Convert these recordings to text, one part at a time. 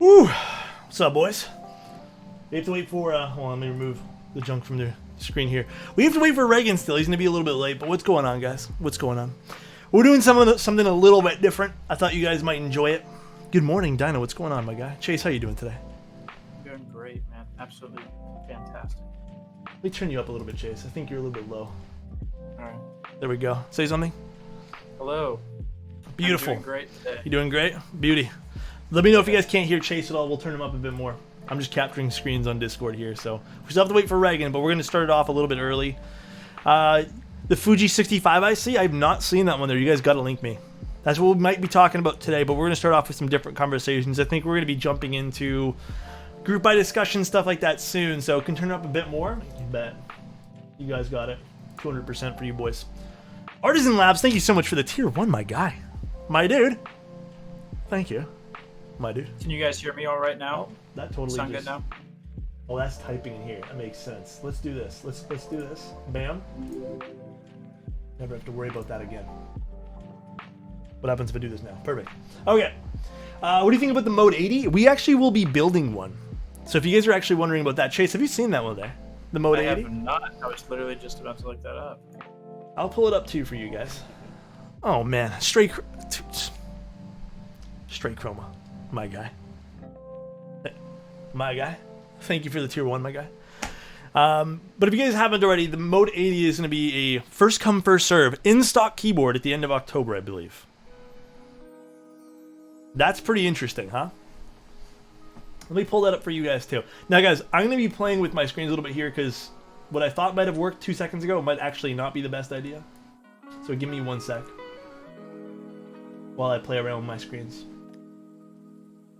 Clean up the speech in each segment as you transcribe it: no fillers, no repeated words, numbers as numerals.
Woo! What's up, boys? We have to wait for, hold on, let me remove the junk from the screen here. We have to wait for Reagan still. He's going to be a little bit late, but what's going on, guys? What's going on? We're doing something a little bit different. I thought you guys might enjoy it. Good morning, Dino. What's going on, my guy? Chase, how you doing today? I'm doing great, man. Absolutely fantastic. Let me turn you up a little bit, Chase. I think you're a little bit low. All right. There we go. Say something. Hello. Beautiful. I'm doing great today. You doing great? Beauty. Let me know if you guys can't hear Chase at all. We'll turn him up a bit more. I'm just capturing screens on Discord here, so we still have to wait for Reagan, but we're going to start it off a little bit early. The Fuji 65 I see, I've not seen that one there. You guys got to link me. That's what we might be talking about today, but we're going to start off with some different conversations. I think we're going to be jumping into group by discussion, stuff like that soon, so can turn it up a bit more. You bet. You guys got it. 200% for you boys. Artisan Labs, thank you so much for the tier 1, my guy. My dude. Thank you. My dude. Can you guys hear me all right now? Oh, that totally Sound just... good now? Oh, that's typing in here. That makes sense. Let's do this. Let's do this. Bam. Never have to worry about that again. What happens if I do this now? Perfect. Okay. What do you think about the Mode 80? We actually will be building one. So if you guys are actually wondering about that, Chase, have you seen that one there? The Mode 80? I have not. I was literally just about to look that up. I'll pull it up too for you guys. Oh man, straight chroma, my guy. My guy. Thank you for the tier 1, my guy. But if you guys haven't already, the Mode 80 is going to be a first come first serve in stock keyboard at the end of October, I believe. That's pretty interesting, huh? Let me pull that up for you guys too. Now guys, I'm going to be playing with my screens a little bit here because what I thought might have worked 2 seconds ago might actually not be the best idea. So give me 1 sec while I play around with my screens.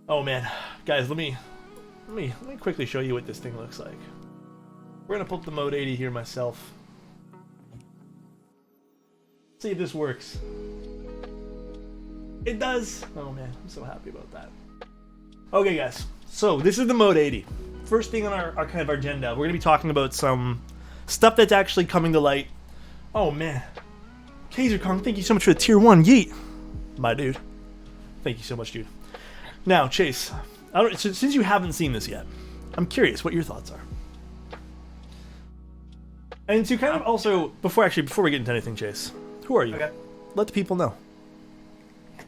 Oh man, guys, let me quickly show you what this thing looks like. We're gonna pull up the Mode 80 here myself. See if this works. It does. Oh man, I'm so happy about that. Okay, guys. So this is the Mode 80. First thing on our kind of our agenda, we're gonna be talking about some stuff that's actually coming to light. Oh man, Kaiser Kong, thank you so much for the tier 1. Yeet, my dude. Thank you so much, dude. Now, Chase, since you haven't seen this yet, I'm curious what your thoughts are. And to kind of also, before we get into anything, Chase, who are you? Okay. Let the people know.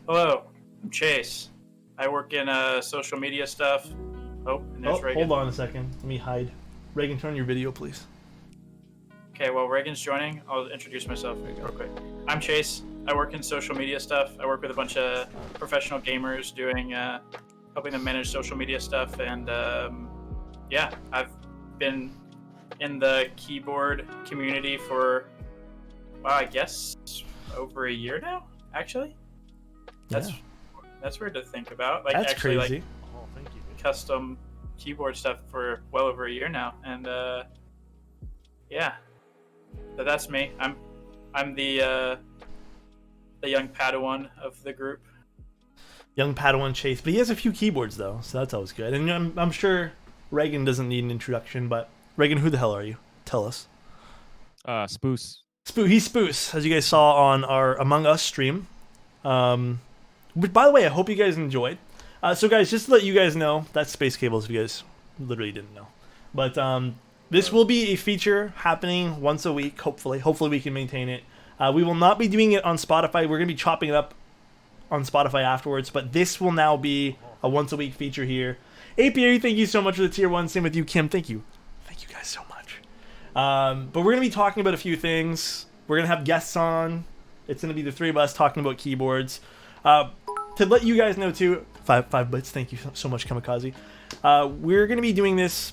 Hello, I'm Chase. I work in social media stuff. Oh, and there's Reagan. Hold on a second. Let me hide. Reagan, turn on your video, please. Okay, while Reagan's joining, I'll introduce myself real quick. I'm Chase. I work in social media stuff. I work with a bunch of professional gamers doing, helping them manage social media stuff. And yeah, I've been in the keyboard community for, well, I guess over a year now, actually. That's weird to think about. Like, that's actually, crazy. Like, thank you. Custom keyboard stuff for well over a year now. And yeah, so that's me. I'm the young Padawan of the group. Young Padawan Chase, but he has a few keyboards though, so that's always good. And I'm sure Reagan doesn't need an introduction, but Reagan, who the hell are you? Tell us. Spoos. He's Spoos, as you guys saw on our Among Us stream. But by the way, I hope you guys enjoyed. So guys, just to let you guys know, that's Space Cables if you guys literally didn't know. But this will be a feature happening once a week, hopefully. Hopefully we can maintain it. We will not be doing it on Spotify. We're going to be chopping it up on Spotify afterwards, but this will now be a once a week feature here. APA, thank you so much for the tier 1. Same with you, Kim. Thank you. Thank you guys so much. But we're going to be talking about a few things. We're going to have guests on. It's going to be the 3 of us talking about keyboards. To let you guys know too, 5 bits, thank you so much, Kamikaze. We're going to be doing this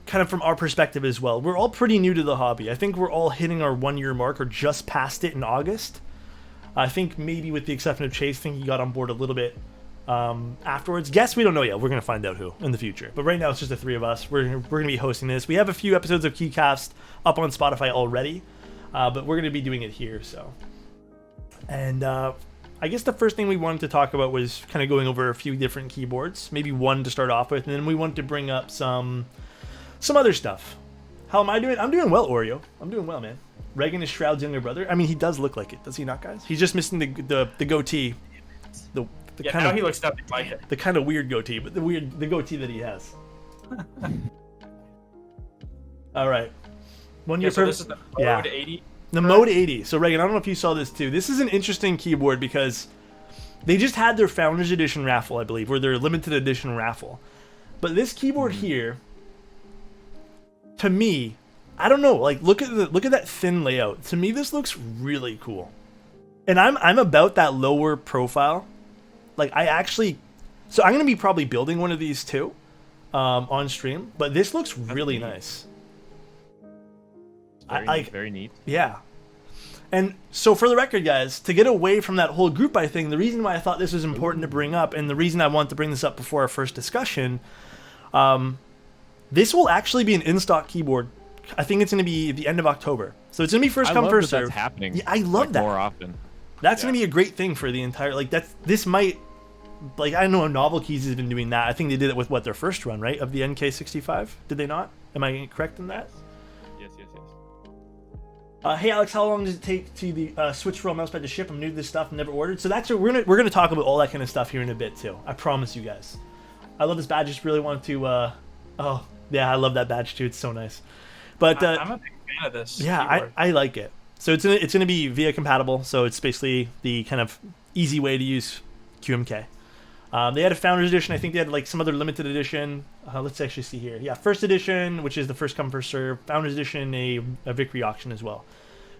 kind of from our perspective as well. We're all pretty new to the hobby. I think we're all hitting our 1-year mark or just past it in August. I think maybe with the exception of Chase, I think he got on board a little bit afterwards. Guess we don't know yet. We're going to find out who in the future. But right now it's just the 3 of us. We're going to be hosting this. We have a few episodes of Keycast up on Spotify already, but we're going to be doing it here. So, and I guess the first thing we wanted to talk about was kind of going over a few different keyboards, maybe one to start off with, and then we wanted to bring up some other stuff. How am I doing? I'm doing well, Oreo. I'm doing well, man. Reagan is Shroud's younger brother. I mean, he does look like it, does he not, guys? He's just missing the goatee. kind now of he looks nothing like it. the kind of weird goatee, but the goatee that he has. All right. So this is the Mode 80. The Mode 80. So Reagan, I don't know if you saw this too. This is an interesting keyboard because they just had their Founders Edition raffle, I believe, or their limited edition raffle. But this keyboard here, to me, I don't know. Like, look at that thin layout. To me, this looks really cool. And I'm about that lower profile. Like, so I'm gonna be probably building one of these too, on stream. But this looks really nice. Very neat. Yeah. And so for the record, guys, to get away from that whole group buy thing, the reason why I thought this was important to bring up, and the reason I want to bring this up before our first discussion, this will actually be an in-stock keyboard. I think it's going to be the end of October. So it's going to be first come, first serve. That's happening. Yeah, I love that. More often. That's going to be a great thing for the entire, this might, I know Novel Keys has been doing that. I think they did it with, their first run, right, of the NK65? Did they not? Am I correct in that? Yes. Hey Alex, how long does it take to the switch from mousepad to ship? I'm new to this stuff, never ordered. So that's we're gonna talk about all that kind of stuff here in a bit too. I promise you guys. I love this badge. Just really want to. Oh yeah, I love that badge too. It's so nice. But I'm a big fan of this. Yeah, I like it. So it's gonna be VIA compatible. So it's basically the kind of easy way to use QMK. They had a Founders Edition. I think they had some other limited edition. Let's actually see here. Yeah, First Edition, which is the first come first serve. Founders Edition, a Victory auction as well.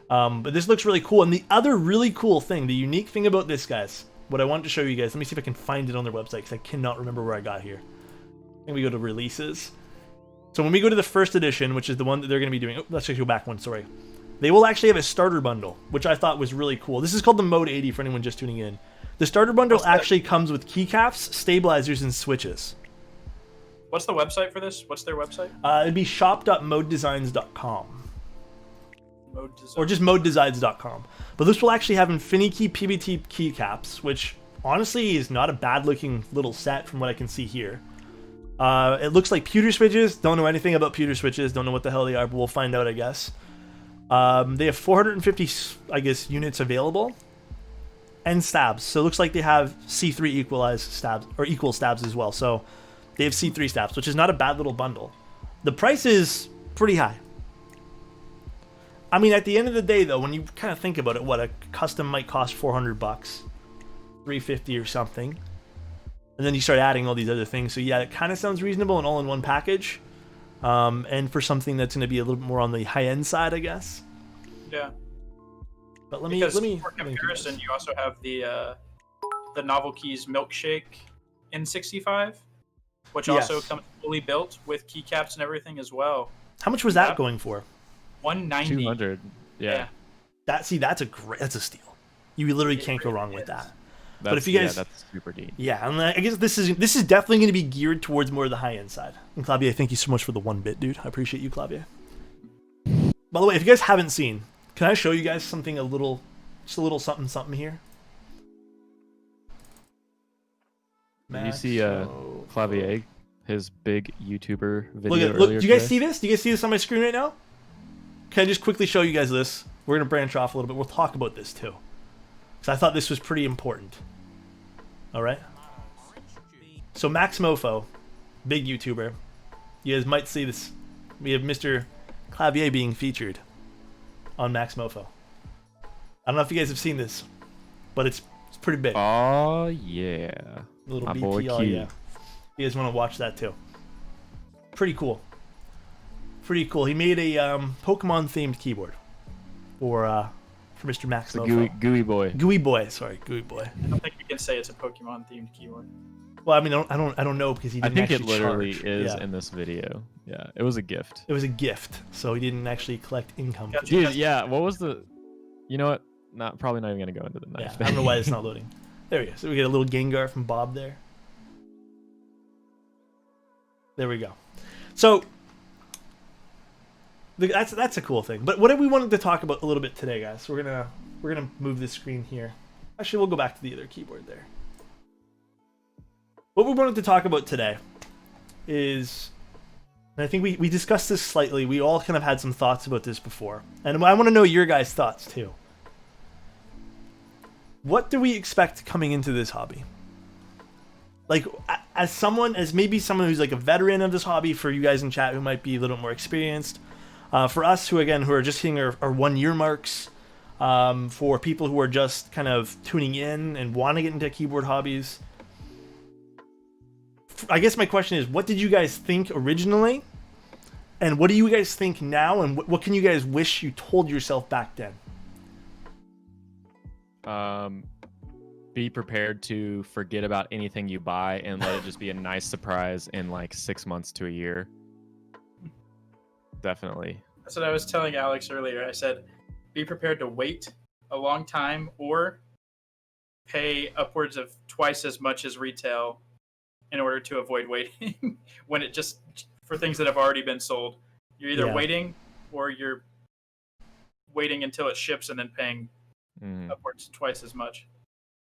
But this looks really cool. And the other really cool thing, the unique thing about this, guys, what I wanted to show you guys. Let me see if I can find it on their website because I cannot remember where I got here. I think we go to releases. So when we go to the First Edition, which is the one that they're going to be doing. Oh, let's just go back one. Sorry. They will actually have a starter bundle, which I thought was really cool. This is called the Mode 80 for anyone just tuning in. The starter bundle actually comes with keycaps, stabilizers, and switches. What's the website for this? What's their website? It'd be shop.modedesigns.com. Mode Design. Or just modedesigns.com. But this will actually have Infinikey PBT keycaps, which honestly is not a bad looking little set from what I can see here. It looks like pewter switches. Don't know anything about pewter switches. Don't know what the hell they are, but we'll find out, I guess. They have 450, I guess, units available. And stabs. So it looks like they have C3 equalized stabs, or equal stabs as well. So they have C3 stabs, which is not a bad little bundle. The price is pretty high. I mean, at the end of the day, though, when you kind of think about it, what a custom might cost $400, $350 or something, and then you start adding all these other things. So yeah, it kind of sounds reasonable and all in one package. And for something that's going to be a little bit more on the high end side, I guess. Yeah. But for comparison, you also have the Novel Keys Milkshake N65, which also comes fully built with keycaps and everything as well. How much was that going for? $190. 200. Yeah. That's a steal. You literally can't go wrong with that. But if you guys, that's super neat. Yeah, and I guess this is definitely going to be geared towards more of the high end side. And Clavier, thank you so much for the 1-bit, dude. I appreciate you, Clavier. By the way, if you guys haven't seen, can I show you guys something just a little something here? Did you see Clavier, his big YouTuber video look, earlier do you guys today? see this? Do you guys see this on my screen right now? Can I just quickly show you guys this? We're going to branch off a little bit. We'll talk about this too. So I thought this was pretty important. All right. So Max Mofo, big YouTuber. You guys might see this. We have Mr. Clavier being featured on Max Mofo. I don't know if you guys have seen this, but it's pretty big. Oh yeah. A little My BP, boy oh Q. yeah. You guys want to watch that too? Pretty cool. Pretty cool. He made a Pokemon themed keyboard for Mr. Max Mofo. Gooey boy. Gooey boy. Sorry, Gooey boy. I don't think you can say it's a Pokemon themed keyboard. Well, I mean, I don't know because he didn't. I think it actually literally charge. is Yeah. in this video. Yeah, it was a gift. It was a gift, so he didn't actually collect income. Yeah, for Dude, this. yeah. What was the? You know what? Probably not even gonna go into the Yeah, knife. I don't know why it's not loading. There we go. So we get a little Gengar from Bob there. There we go. So that's a cool thing. But what we wanted to talk about a little bit today, guys. We're gonna move this screen here. Actually, we'll go back to the other keyboard there. What we wanted to talk about today is, and I think we discussed this slightly. We all kind of had some thoughts about this before, and I want to know your guys' thoughts too. What do we expect coming into this hobby? Like, as maybe someone who's like a veteran of this hobby, for you guys in chat who might be a little more experienced, for us who are just hitting our 1 year marks, for people who are just kind of tuning in and want to get into keyboard hobbies. I guess my question is, what did you guys think originally? And what do you guys think now? And what can you guys wish you told yourself back then? Be prepared to forget about anything you buy and let it just be a nice surprise in like 6 months to a year. Definitely. That's what I was telling Alex earlier. I said, be prepared to wait a long time or pay upwards of twice as much as retail in order to avoid waiting when it just for things that have already been sold. You're either waiting or you're waiting until it ships and then paying upwards twice as much.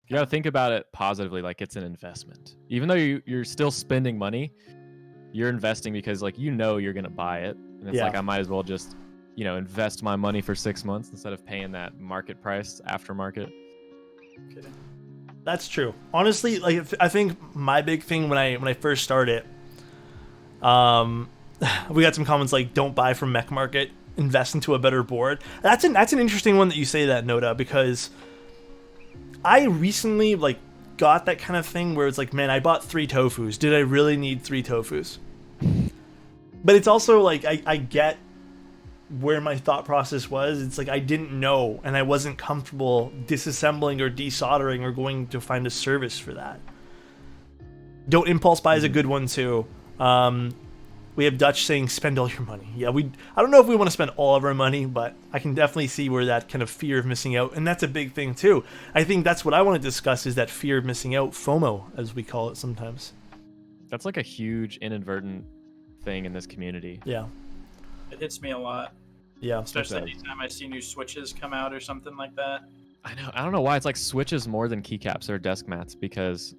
You gotta think about it positively, like it's an investment. Even though you're still spending money, you're investing because like you're gonna buy it. And it's like I might as well just invest my money for 6 months instead of paying that market price aftermarket. Okay. That's true. Honestly, like I think my big thing when I first started, we got some comments like, "Don't buy from Mech Market, invest into a better board." That's an interesting one that you say that, Noda, because I recently like got that kind of thing where it's like, man, I bought 3 tofus. Did I really need 3 tofus? But it's also like I get where my thought process was. It's like I didn't know, and I wasn't comfortable disassembling or desoldering or going to find a service for that. Don't impulse buy is a good one too. We have Dutch saying spend all your money. Yeah, I don't know if we want to spend all of our money, but I can definitely see where that kind of fear of missing out, and that's a big thing too. I think that's what I want to discuss, is that fear of missing out, FOMO as we call it sometimes. That's like a huge inadvertent thing in this community. Yeah. It hits me a lot. Yeah. Especially anytime I see new switches come out or something like that. I know. I don't know why it's like switches more than keycaps or desk mats, because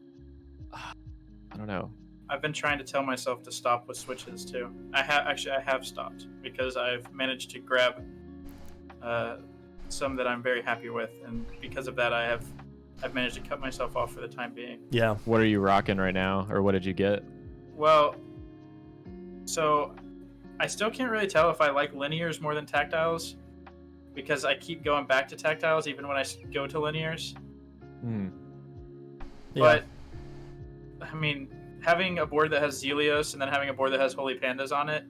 I don't know. I've been trying to tell myself to stop with switches too. I have stopped because I've managed to grab some that I'm very happy with, and because of that I've managed to cut myself off for the time being. Yeah. What are you rocking right now, or what did you get? Well, so I still can't really tell if I like linears more than tactiles, because I keep going back to tactiles even when I go to linears. But I mean, having a board that has Zelios and then having a board that has Holy Pandas on it,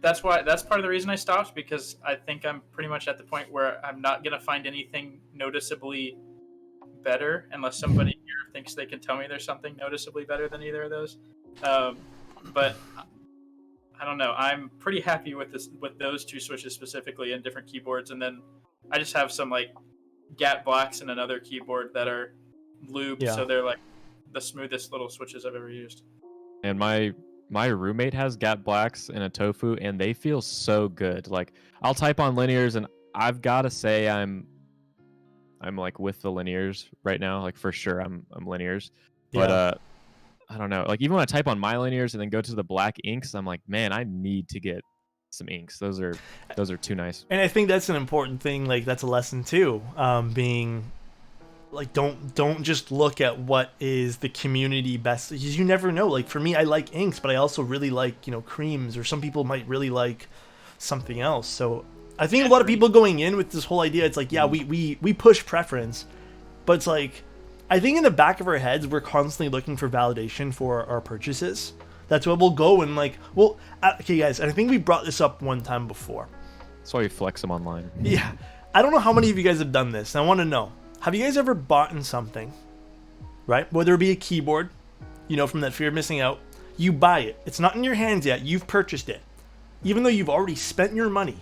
that's part of the reason I stopped, because I think I'm pretty much at the point where I'm not going to find anything noticeably better unless somebody here thinks they can tell me there's something noticeably better than either of those. But I don't know. I'm pretty happy with those 2 switches specifically in different keyboards, and then I just have some like GAT blacks in another keyboard that are lubed, so they're like the smoothest little switches I've ever used. And my roommate has GAT blacks in a tofu, and they feel so good. Like I'll type on linears, and I've got to say I'm like with the linears right now. Like for sure I'm linears, but I don't know. Like even when I type on my linears and then go to the black inks, I'm like, man, I need to get some inks. Those are too nice. And I think that's an important thing. Like that's a lesson too. Being like, don't just look at what is the community best. You never know. Like for me, I like inks, but I also really like creams, or some people might really like something else. So I think a lot of people going in with this whole idea, it's like, we push preference, but it's like, I think in the back of our heads, we're constantly looking for validation for our purchases. That's why we'll go and like, well, okay, guys, and I think we brought this up one time before. That's why you flex them online. Yeah. I don't know how many of you guys have done this, and I want to know. Have you guys ever bought in something, right? Whether it be a keyboard, from that fear of missing out, you buy it. It's not in your hands yet. You've purchased it. Even though you've already spent your money,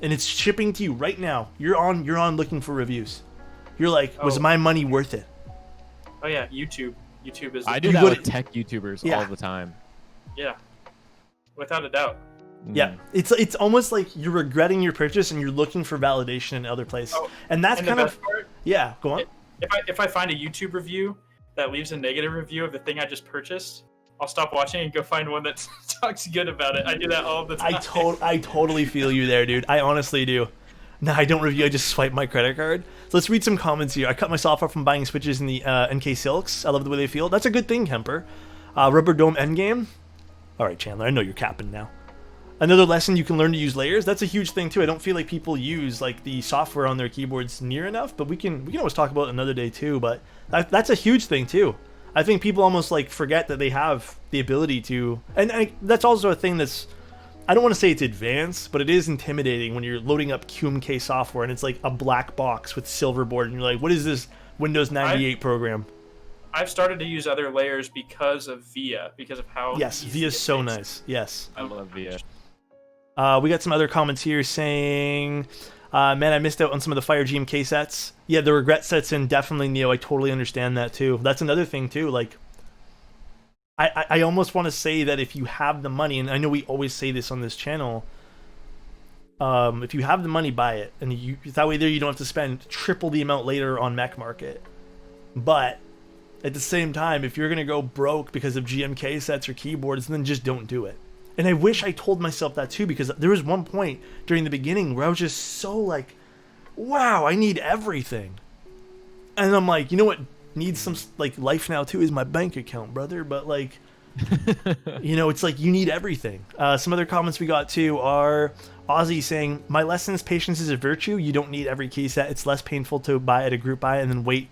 and it's shipping to you right now, you're on looking for reviews. You're like, was my money worth it? Oh yeah, YouTube. YouTube is. I do that with tech YouTubers all the time. Yeah, without a doubt. Yeah, it's almost like you're regretting your purchase and you're looking for validation in other places, and that's kind of part, go on. If I find a YouTube review that leaves a negative review of the thing I just purchased, I'll stop watching and go find one that talks good about it. I do that all the time. I totally feel you there, dude. I honestly do. No, I don't review. I just swipe my credit card. So let's read some comments here. I cut myself off from buying switches in the NK Silks. I love the way they feel. That's a good thing, Kemper. Rubber Dome Endgame. All right, Chandler, I know you're capping now. Another lesson, you can learn to use layers. That's a huge thing too. I don't feel like people use like the software on their keyboards near enough, but we can always talk about it another day too. But that's a huge thing too. I think people almost like forget that they have the ability to, and that's also a thing that's, I don't want to say it's advanced, but it is intimidating when you're loading up QMK software and it's like a black box with silver board and you're like, what is this Windows 98 program? I've started to use other layers because of VIA, because of how yes, VIA is so nice. Yes, I love VIA. We got some other comments here saying, man, I missed out on some of the Fire GMK sets. Yeah, the regret sets in, definitely, Neo. I totally understand that too. That's another thing too. Like, I almost want to say that if you have the money, and I know we always say this on this channel, if you have the money, buy it, and that way there you don't have to spend triple the amount later on Mech Market. But at the same time, if you're gonna go broke because of GMK sets or keyboards, then just don't do it. And I wish I told myself that too, because there was one point during the beginning where I was just so like, wow, I need everything. And I'm like, you know what needs some like life now too is my bank account, brother. But like, you know, it's like you need everything. Some other comments we got too are Ozzy saying, my lesson is patience is a virtue. You don't need every key set. It's less painful to buy at a group buy and then wait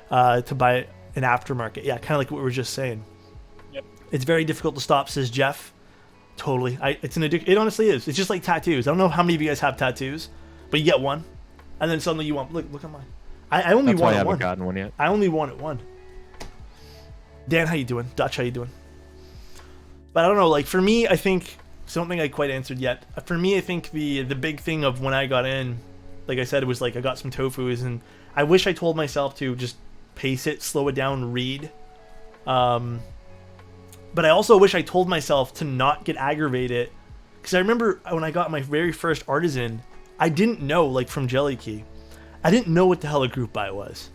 to buy an aftermarket. Yeah, kind of like what we were just saying. Yep. It's very difficult to stop, says Jeff. Totally. It's an addiction. It honestly is. It's just like tattoos. I don't know how many of you guys have tattoos, but you get one, and then suddenly you want. Look at mine. I only That's why want I haven't one. gotten one yet. I only wanted one. Dan, how you doing? Dutch, how you doing? But I don't know. Like for me, I think something I quite answered yet. For me, I think the big thing of when I got in, like I said, it was like I got some tofus, and I wish I told myself to just pace it, slow it down, read. But I also wish I told myself to not get aggravated, because I remember when I got my very first Artisan, I didn't know, like from Jelly Key, I didn't know what the hell a group buy was.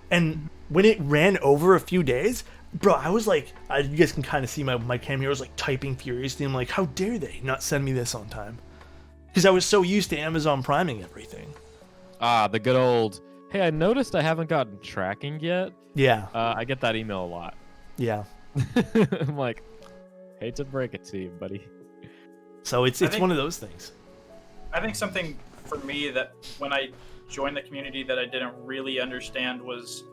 And when it ran over a few days, bro, I was like, you guys can kind of see my cam here, I was like typing furiously. I'm like, how dare they not send me this on time? Because I was so used to Amazon priming everything. Ah, the good old, hey, I noticed I haven't gotten tracking yet. Yeah. I get that email a lot. Yeah. I'm like, hate to break it to you, buddy. So it's one of those things. I think something for me that when I joined the community that I didn't really understand was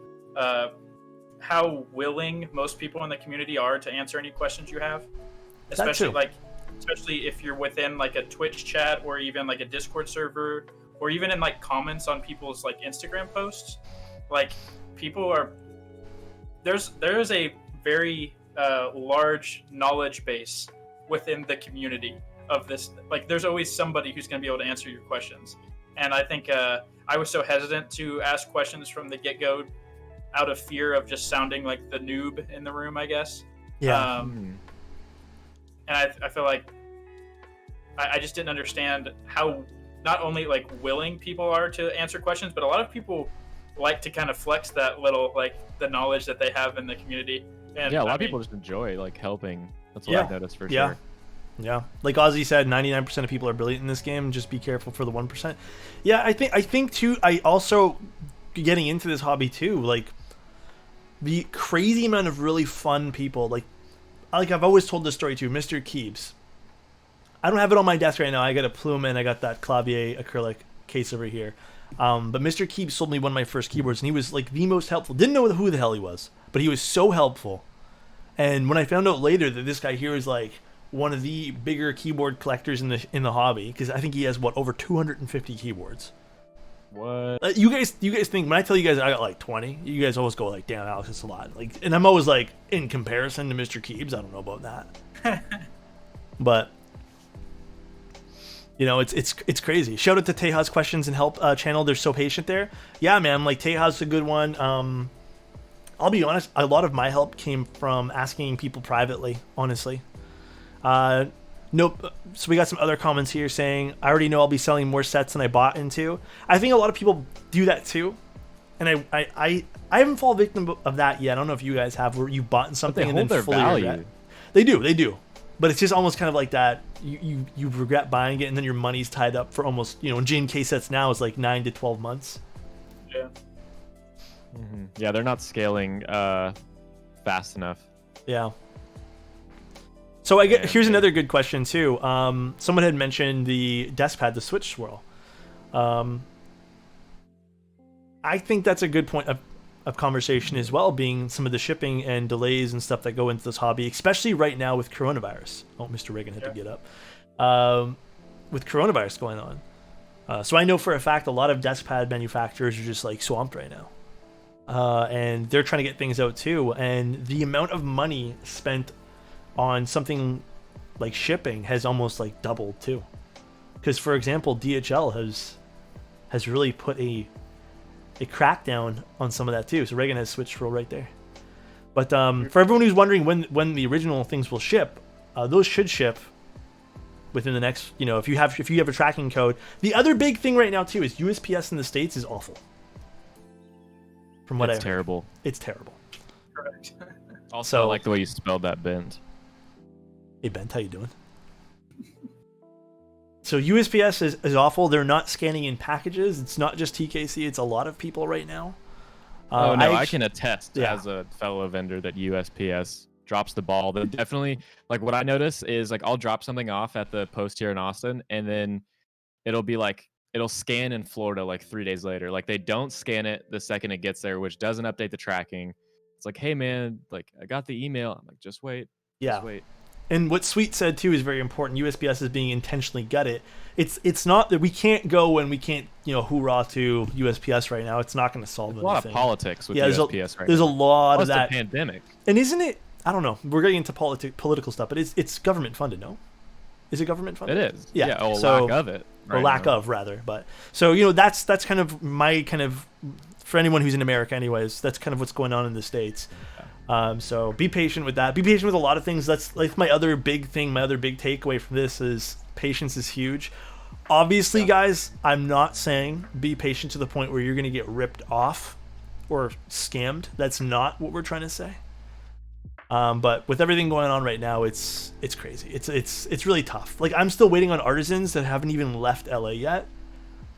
how willing most people in the community are to answer any questions you have. Especially if you're within like a Twitch chat or even like a Discord server or even in like comments on people's like Instagram posts. Like people are there is a very large knowledge base within the community of this. Like there's always somebody who's going to be able to answer your questions. And I think I was so hesitant to ask questions from the get-go out of fear of just sounding like the noob in the room, I guess. Yeah. And I feel like I just didn't understand how not only like willing people are to answer questions, but a lot of people like to kind of flex that little like the knowledge that they have in the community. And yeah, a lot of people just enjoy like helping. That's what I've noticed for sure. Yeah, like Ozzy said, 99% of people are brilliant in this game. Just be careful for the 1%. Yeah, I think too. I also getting into this hobby too, like the crazy amount of really fun people. Like I've always told this story too. Mr. Keebs. I don't have it on my desk right now. I got a Plume and I got that Clavier acrylic case over here. But Mr. Keebs sold me one of my first keyboards, and he was like the most helpful. Didn't know who the hell he was, but he was so helpful. And when I found out later that this guy here is like one of the bigger keyboard collectors in the hobby, because I think he has over 250 keyboards. What? You guys think when I tell you guys I got like 20, you guys always go like, "Damn, Alex, it's a lot." Like, and I'm always like, in comparison to Mr. Keebs, I don't know about that. But you know, it's crazy. Shout out to Teja's questions and help channel. They're so patient there. Yeah, man. Like Teja's a good one. I'll be honest. A lot of my help came from asking people privately. Honestly. Nope. So we got some other comments here saying, I already know I'll be selling more sets than I bought into. I think a lot of people do that too. And I haven't fallen victim of that yet. I don't know if you guys have, where you bought in something and then fully regret. They do. But it's just almost kind of like that. You regret buying it, and then your money's tied up for almost, in J&K sets now is like 9 to 12 months. Yeah. Yeah, they're not scaling fast enough. Yeah. So here's another good question too. Someone had mentioned the desk pad, the Switch Swirl. I think that's a good point of conversation as well, being some of the shipping and delays and stuff that go into this hobby, especially right now with coronavirus. Oh, Mr. Reagan had to get up. With coronavirus going on. So I know for a fact a lot of desk pad manufacturers are just like swamped right now. And they're trying to get things out too. And the amount of money spent on something like shipping has almost like doubled too. Because for example, DHL has really put a crackdown on some of that too. So Reagan has Switch Swirl right there. But for everyone who's wondering when the original things will ship, those should ship within the next, if you have a tracking code. The other big thing right now too is USPS in the States is awful. From what It's terrible. It's terrible. Correct. Also, I like the way you spelled that, Bent. Hey Bent, how you doing? So USPS is awful. They're not scanning in packages. It's not just TKC. It's a lot of people right now. Oh no, I can attest as a fellow vendor that USPS drops the ball. They definitely, like, what I notice is, like, I'll drop something off at the post here in Austin, and then it'll be like, it'll scan in Florida like 3 days later. Like, they don't scan it the second it gets there, which doesn't update the tracking. It's like, hey man, like, I got the email. I'm like, just wait. Yeah. Just wait. And what Sweet said too is very important. USPS is being intentionally gutted. It's not that we can't go and we can't, hoorah to USPS right now. It's not going to solve anything. A lot of politics with USPS right now. There's a lot of that. It's a pandemic. And isn't it? I don't know. We're getting into political stuff, but it's government funded, no? Is it government funded? It is. Yeah. Lack of it. Or lack of, rather. But so that's kind of my kind of, for anyone who's in America, anyways. That's kind of what's going on in the States. So be patient with that. Be patient with a lot of things. That's like my other big thing. My other big takeaway from this is patience is huge. Obviously, guys, I'm not saying be patient to the point where you're going to get ripped off or scammed. That's not what we're trying to say. But with everything going on right now, it's crazy. It's really tough. Like, I'm still waiting on artisans that haven't even left LA yet.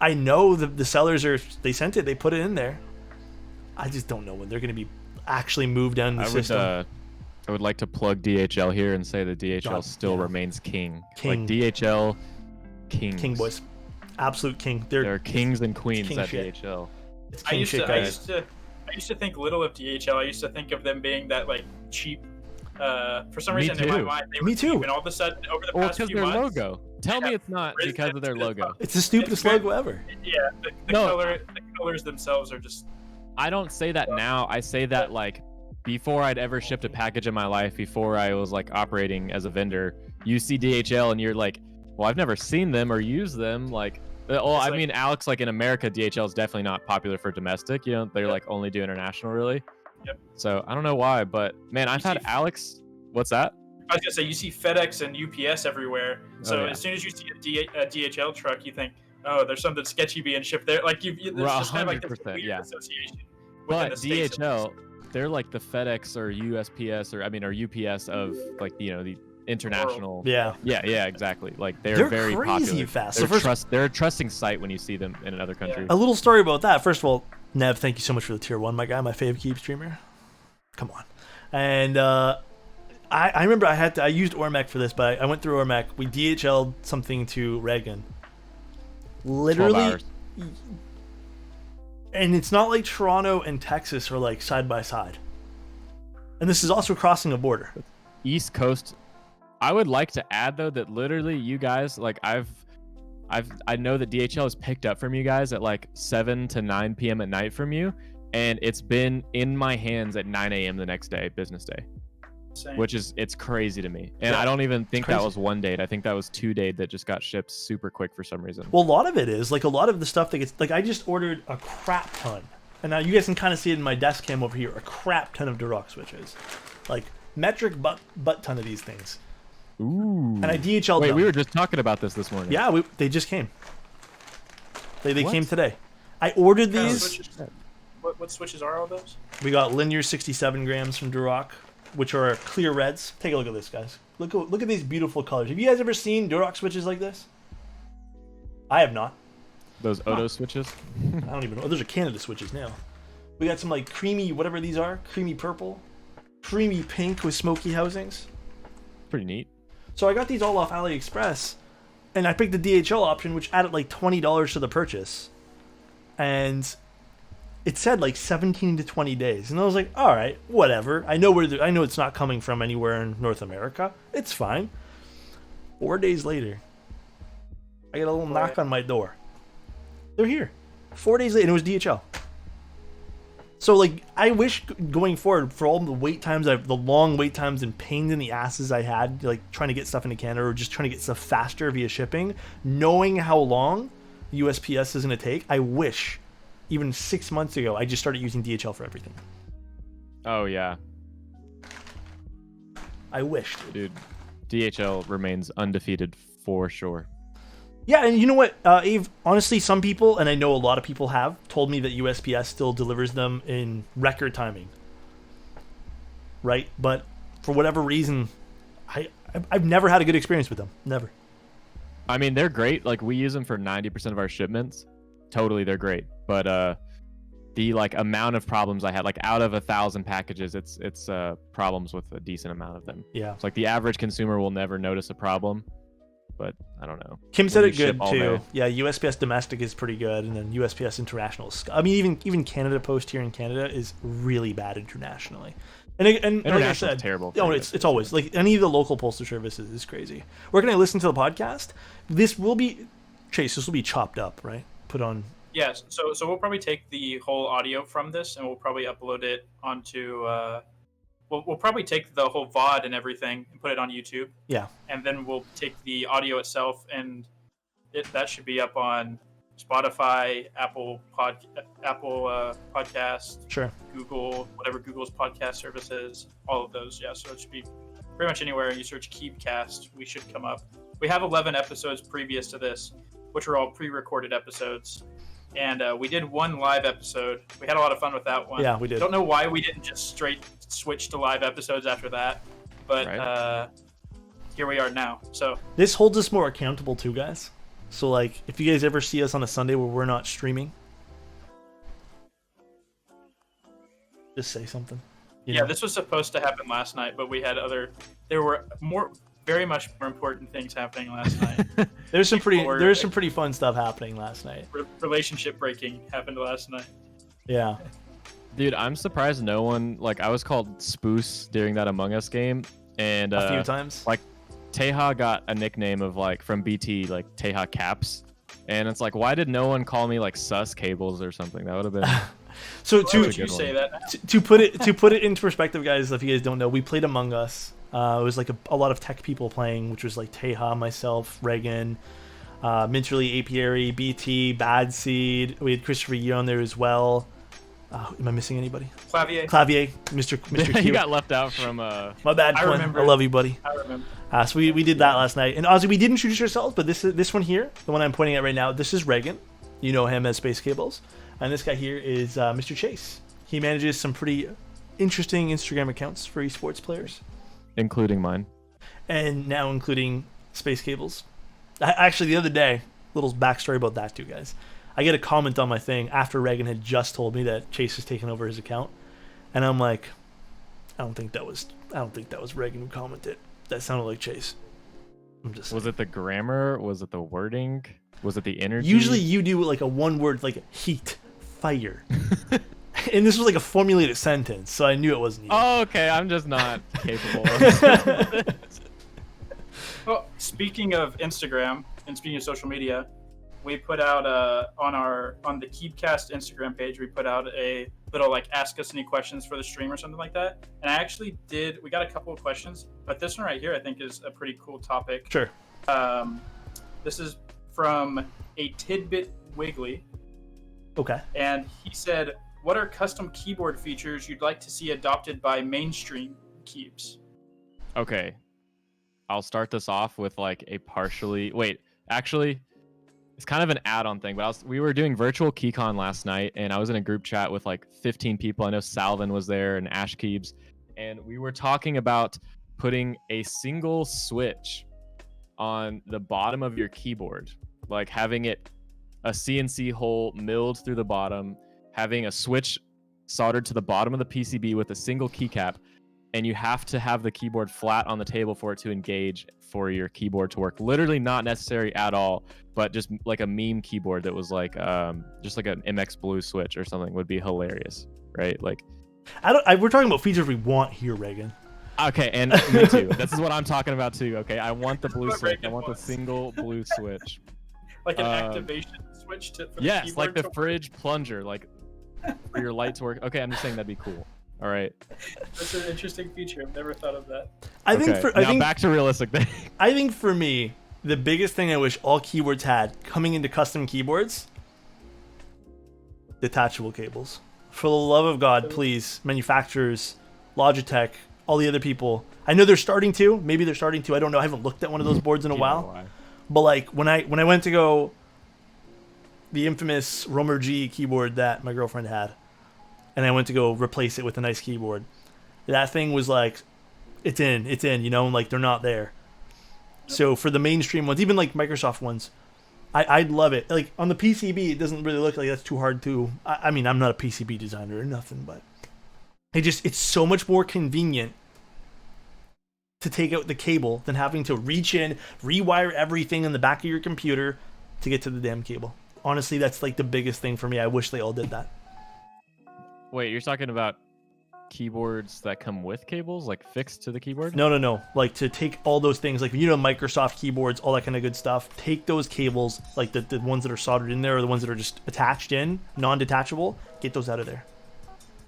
I know the sellers they sent it. They put it in there. I just don't know when they're going to be actually moved down the system. I would like to plug DHL here and say that DHL still remains king. Like, DHL kings. King boys. Absolute king. They're kings and queens at shit. DHL. It's I king used shit, to think little of DHL. I used to think of them being that, like, cheap. For some reason in my mind they were cheap, and all of a sudden over the past few months, logo. Tell me it's not because of their logo. It's the stupidest logo ever. Yeah, the colors themselves are just. I don't say that now. I say that, like, before I'd ever shipped a package in my life, before I was, like, operating as a vendor, you see DHL and you're like, well, I've never seen them or used them. Like, I mean, Alex, like, in America, DHL is definitely not popular for domestic. They're like only do international, really. Yep. So I don't know why, but man, I've had Alex. What's that? I was gonna say, you see FedEx and UPS everywhere. So as soon as you see a DHL truck, you think, oh, there's something sketchy being shipped there. Like, there's just kind of like this weird association. But DHL, they're like the FedEx or USPS or UPS of, like, the international. Yeah, exactly. Like, they're very crazy popular. fast. They're a trusting site when you see them in another country. A little story about that. First of all, Nev, thank you so much for the tier 1, my guy, my fave Keep streamer. Come on. And I remember I used Ormec for this, but I went through Ormec. We DHL'd something to Reagan. Literally. 12 hours. And it's not like Toronto and Texas are like side by side. And this is also crossing a border. East Coast. I would like to add, though, that literally you guys, like, I know that DHL has picked up from you guys at like 7 to 9 p.m. at night from you, and it's been in my hands at 9 a.m. the next day, business day. Same. Which is, it's crazy to me. And I don't even think that was one date. I think that was 2 days that just got shipped super quick for some reason. Well, a lot of it is, like, a lot of the stuff that gets, like, I just ordered a crap ton. And now you guys can kind of see it in my desk cam over here, a crap ton of Duroc switches. Like, metric butt ton of these things. Ooh. And I DHL'd Wait, them. we were just talking about this morning. Yeah, they just came. They came today. I ordered these. What switches are all those? We got linear 67 grams from Duroc. which are clear reds. Take a look at this, guys. Look at these beautiful colors. Have you guys ever seen Durox switches like this? I have not. Those Odo switches. I don't even know. Oh, those are Canada switches now. We got some like creamy, whatever these are, creamy purple, creamy pink with smoky housings. Pretty neat. So I got these all off AliExpress, and I picked the DHL option, which added like $20 to the purchase, and it said like 17 to 20 days, and I was like, all right, whatever. I know I know it's not coming from anywhere in North America. It's fine. 4 days later, I get a little knock on my door. They're here. 4 days later, and it was DHL. So like, I wish going forward, for all the wait times, the long wait times and pains in the asses I had, like trying to get stuff into Canada or just trying to get stuff faster via shipping, knowing how long USPS is going to take, I wish even 6 months ago I just started using DHL for everything. Oh yeah. I wish, dude. DHL remains undefeated for sure. Yeah, and you know what, Ave, honestly, some people, and I know a lot of people have, told me that USPS still delivers them in record timing. Right? But for whatever reason, I've never had a good experience with them. Never. I mean, they're great. Like, we use them for 90% of our shipments. Totally, they're great. But the like amount of problems I had, like out of 1,000 packages, it's problems with a decent amount of them. Yeah. It's like the average consumer will never notice a problem. But I don't know. Kim said it good too. Yeah, USPS domestic is pretty good, and then USPS international is. I mean, even Canada Post here in Canada is really bad internationally. And like I said, terrible. Oh, it's always like any of the local postal services is crazy. Where can I listen to the podcast? This will be Chase. This will be chopped up, right? Put on. Yes. So we'll probably take the whole audio from this, and we'll probably upload it onto. We'll probably take the whole VOD and everything and put it on YouTube. Yeah. And then we'll take the audio itself, and that should be up on Spotify, Apple Podcast, sure, Google, whatever Google's podcast service is, all of those. Yeah, so it should be pretty much anywhere you search Keebcast, we should come up. We have 11 episodes previous to this, which are all pre-recorded episodes. And we did one live episode. We had a lot of fun with that one. Yeah, we did. Don't know why we didn't just straight switch to live episodes after that, but here we are now. So this holds us more accountable too, guys. So like, if you guys ever see us on a Sunday where we're not streaming, just say something. You know? This was supposed to happen last night, but we had there were very much more important things happening last night. There's some pretty fun stuff happening last night. Relationship breaking happened last night. Yeah. Dude, I'm surprised no one, like, I was called Spoos during that Among Us game, and a few times. Like, Teja got a nickname of, like, from BT, like, Teja Caps, and it's like, why did no one call me, like, Sus Cables or something? That would have been... So to put it into perspective, guys, if you guys don't know, we played Among Us. It was like a lot of tech people playing, which was like Teja, myself, Reagan, Minterly, Apiary, BT, Bad Seed. We had Christopher Yee on there as well. Am I missing anybody? Clavier, Mr. Q. You got left out from. My bad, Quinn. I love you, buddy. I remember. So we did that last night, and Ozzy, we did introduce ourselves, but this one here, the one I'm pointing at right now, this is Reagan. You know him as Space Cables, and this guy here is Mr. Chase. He manages some pretty interesting Instagram accounts for esports players. Including mine. And now including Space Cables. Actually, the other day, little backstory about that too, guys. I get a comment on my thing after Reagan had just told me that Chase has taken over his account. And I'm like, I don't think that was Reagan who commented. That sounded like Chase. Was it the grammar? Was it the wording? Was it the energy? Usually you do like a one word, like heat, fire. And this was like a formulated sentence, so I knew it wasn't you. Oh, okay. I'm just not capable of it. Well, speaking of Instagram and speaking of social media, we put out on the Keebcast Instagram page, we put out a little like ask us any questions for the stream or something like that. And I actually we got a couple of questions, but this one right here I think is a pretty cool topic. Sure. This is from a Tidbit Wiggly. Okay. And he said, what are custom keyboard features you'd like to see adopted by mainstream keeps? Okay. I'll start this off with like a actually, it's kind of an add-on thing, but we were doing virtual KeyCon last night, and I was in a group chat with like 15 people. I know Salvin was there and Ash Keebs, and we were talking about putting a single switch on the bottom of your keyboard, like having it a CNC hole milled through the bottom, having a switch soldered to the bottom of the PCB with a single keycap, and you have to have the keyboard flat on the table for it to engage, for your keyboard to work. Literally not necessary at all, but just like a meme keyboard that was like just like an MX Blue switch or something would be hilarious, right? Like, we're talking about features we want here, Reagan. Okay, and me too. This is what I'm talking about too. Okay, I want the blue switch. I want the single blue switch. Like an activation switch for yes, the keyboard like the fridge plunger, like for your light to work. Okay, I'm just saying that'd be cool. All right. That's an interesting feature. I've never thought of that. I think back to realistic thing. I think for me, the biggest thing I wish all keyboards had coming into custom keyboards, detachable cables. For the love of God, please, manufacturers, Logitech, all the other people. I know they're starting to. Maybe they're starting to. I don't know. I haven't looked at one of those boards in a while. But like when I went to go, the infamous Romer G keyboard that my girlfriend had, and I went to go replace it with a nice keyboard, that thing was like, it's in, you know, like they're not there. So for the mainstream ones, even like Microsoft ones, I'd love it. Like on the PCB, it doesn't really look like that's too hard to. I mean, I'm not a PCB designer or nothing, but it's so much more convenient to take out the cable than having to reach in, rewire everything in the back of your computer to get to the damn cable. Honestly, that's like the biggest thing for me. I wish they all did that. Wait, you're talking about keyboards that come with cables, like fixed to the keyboard? No. Like to take all those things, like you know, Microsoft keyboards, all that kind of good stuff. Take those cables, like the ones that are soldered in there, or the ones that are just attached in, non-detachable. Get those out of there.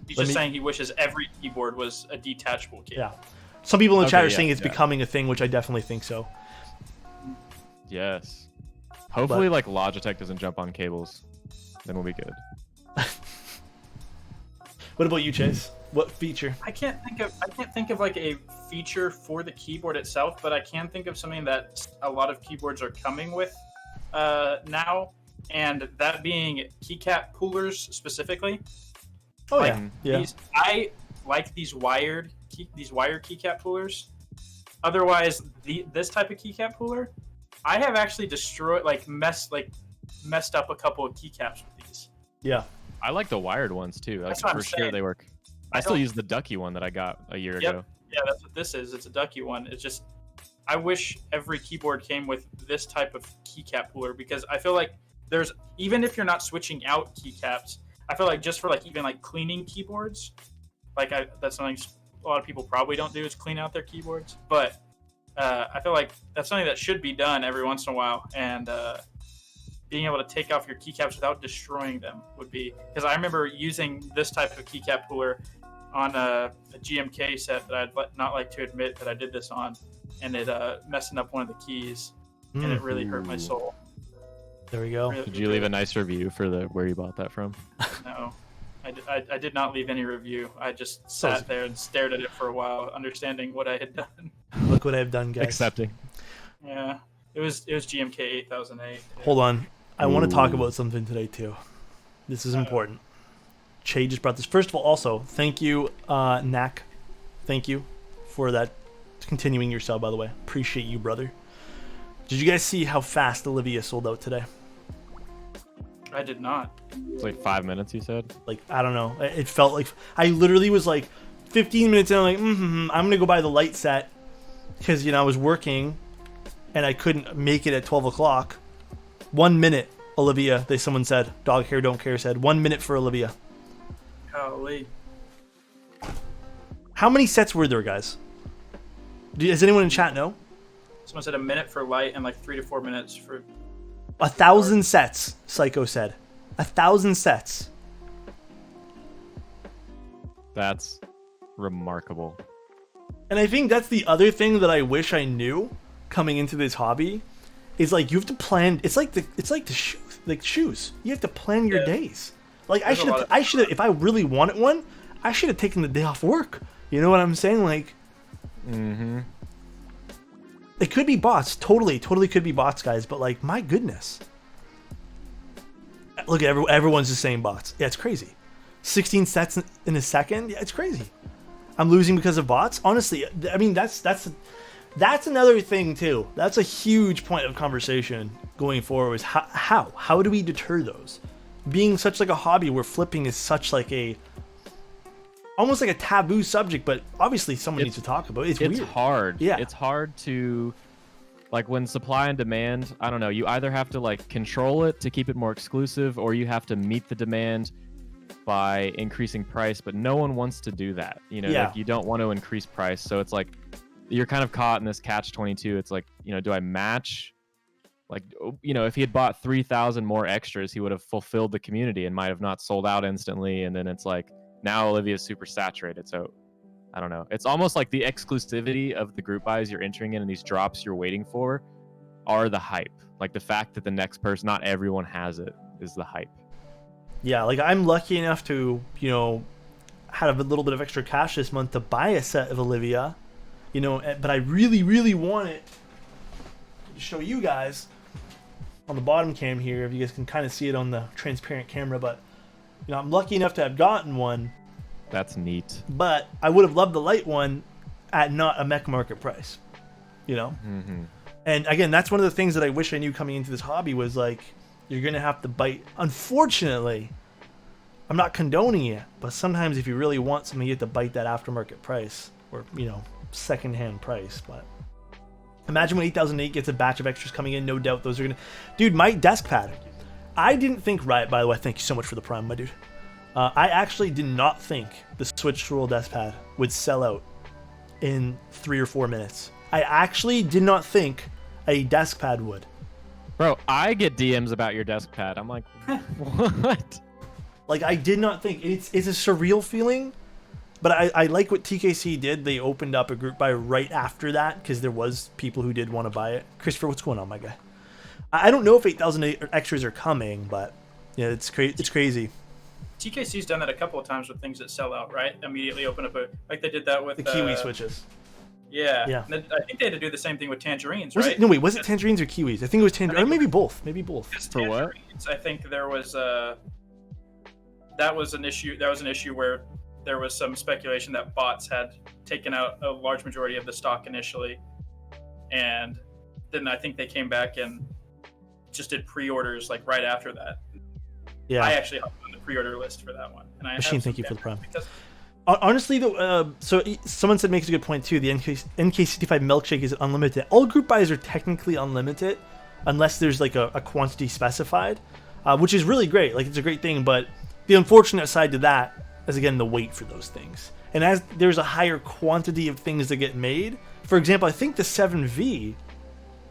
He's just saying he wishes every keyboard was a detachable cable. Yeah. Some people in the chat are saying it's becoming a thing, which I definitely think so. Yes. Hopefully, like Logitech doesn't jump on cables. Then we'll be good. What about you, Chase? What feature? I can't think of like a feature for the keyboard itself, but I can think of something that a lot of keyboards are coming with now, and that being Keycap Coolers specifically. Oh like yeah. I like these wired keycap pullers. Otherwise, this type of keycap puller, I have actually destroyed, messed up a couple of keycaps with these. Yeah. I like the wired ones too. That's what for I'm sure saying. they work. I still use the ducky one that I got a year ago. Yeah, that's what this is. It's a ducky one. It's just, I wish every keyboard came with this type of keycap puller, because I feel like there's, even if you're not switching out keycaps, I feel like just for even cleaning keyboards, that's something a lot of people probably don't do, is clean out their keyboards. But I feel like that's something that should be done every once in a while, and being able to take off your keycaps without destroying them would be, because I remember using this type of keycap puller on a GMK set that I'd not like to admit that I did this on, and it messing up one of the keys, and it really hurt my soul. There we go. Did you leave a nice review for where you bought that from? No, I did not leave any review. I just sat there and stared at it for a while, understanding what I had done. Look what I've done, guys. Accepting. Yeah, it was GMK 8008. Hold on. I want to talk about something today too. This is important. Che just brought this. First of all, also, thank you, Knack. Thank you for that, continuing your sub, by the way. Appreciate you, brother. Did you guys see how fast Olivia sold out today? I did not. It's like 5 minutes, you said? I don't know. It felt like, I literally was 15 minutes in, I'm going to go buy the light set, because, I was working, and I couldn't make it at 12 o'clock. 1 minute, Olivia, someone said, Dog Hair Don't Care said, 1 minute for Olivia. Golly. How many sets were there, guys? Does anyone in chat know? Someone said a minute for light and 3 to 4 minutes for... 1,000 sets, Psycho said. 1,000 sets. That's remarkable. And I think that's the other thing that I wish I knew coming into this hobby, is you have to plan. It's like the shoes. You have to plan your days. I should have, if I really wanted one, I should have taken the day off work. You know what I'm saying? Mm-hmm. It could be bots. Totally could be bots, guys. But my goodness. Look, everyone's just saying bots. Yeah, it's crazy. 16 sets in a second. Yeah, it's crazy. I'm losing because of bots. Honestly, I mean that's another thing too. That's a huge point of conversation going forward. Is how do we deter those? Being such like a hobby where flipping is such like a almost like a taboo subject, but obviously someone needs to talk about it. It's weird. Hard. Yeah, it's hard to, like, when supply and demand, I don't know, you either have to like control it to keep it more exclusive, or you have to meet the demand by increasing price, but no one wants to do that. You know, like, you don't want to increase price, so it's like you're kind of caught in this catch-22. It's like, you know, do I match? Like, you know, if he had bought 3,000 more extras, he would have fulfilled the community and might have not sold out instantly. And then it's like, now Olivia's super saturated. So I don't know. It's almost like the exclusivity of the group buys you're entering in and these drops you're waiting for are the hype. Like, the fact that the next person, not everyone has it, is the hype. Yeah, like, I'm lucky enough to, you know, have a little bit of extra cash this month to buy a set of Olivia, you know, but I really, really want it to show you guys on the bottom cam here, if you guys can kind of see it on the transparent camera, but, you know, I'm lucky enough to have gotten one. That's neat. But I would have loved the light one at not a mech market price, you know? Mm-hmm. And again, that's one of the things that I wish I knew coming into this hobby was like, you're going to have to bite. Unfortunately, I'm not condoning it, but sometimes if you really want something, you have to bite that aftermarket price or, you know, secondhand price. But imagine when 8008 gets a batch of extras coming in, no doubt those are going to... Dude, my desk pad. I didn't think... Riot, by the way, thank you so much for the prime, my dude. I actually did not think the Switch Roll desk pad would sell out in 3 or 4 minutes. I actually did not think a desk pad would. Bro, I get DMs about your desk pad. I'm like, what? Like, I did not think... It's a surreal feeling, but I like what TKC did. They opened up a group buy right after that because there was people who did want to buy it. Christopher, what's going on, my guy? I don't know if 8,000 extras are coming, but yeah, it's crazy. TKC's done that a couple of times with things that sell out, right? Immediately open up like they did that with the Kiwi switches. Yeah. I think they had to do the same thing with tangerines, right? Was it tangerines or kiwis? I think it was tangerines. Or maybe both. For what? I think there was that was an issue. That was an issue where there was some speculation that bots had taken out a large majority of the stock initially, and then I think they came back and just did pre-orders like right after that. Yeah, I actually helped on the pre-order list for that one. And Machine, thank you for the prime. Honestly, though, so someone said makes a good point too. The NK65 milkshake is unlimited. All group buys are technically unlimited, unless there's like a quantity specified, which is really great. Like, it's a great thing. But the unfortunate side to that is, again, the wait for those things. And as there's a higher quantity of things that get made, for example, I think the 7V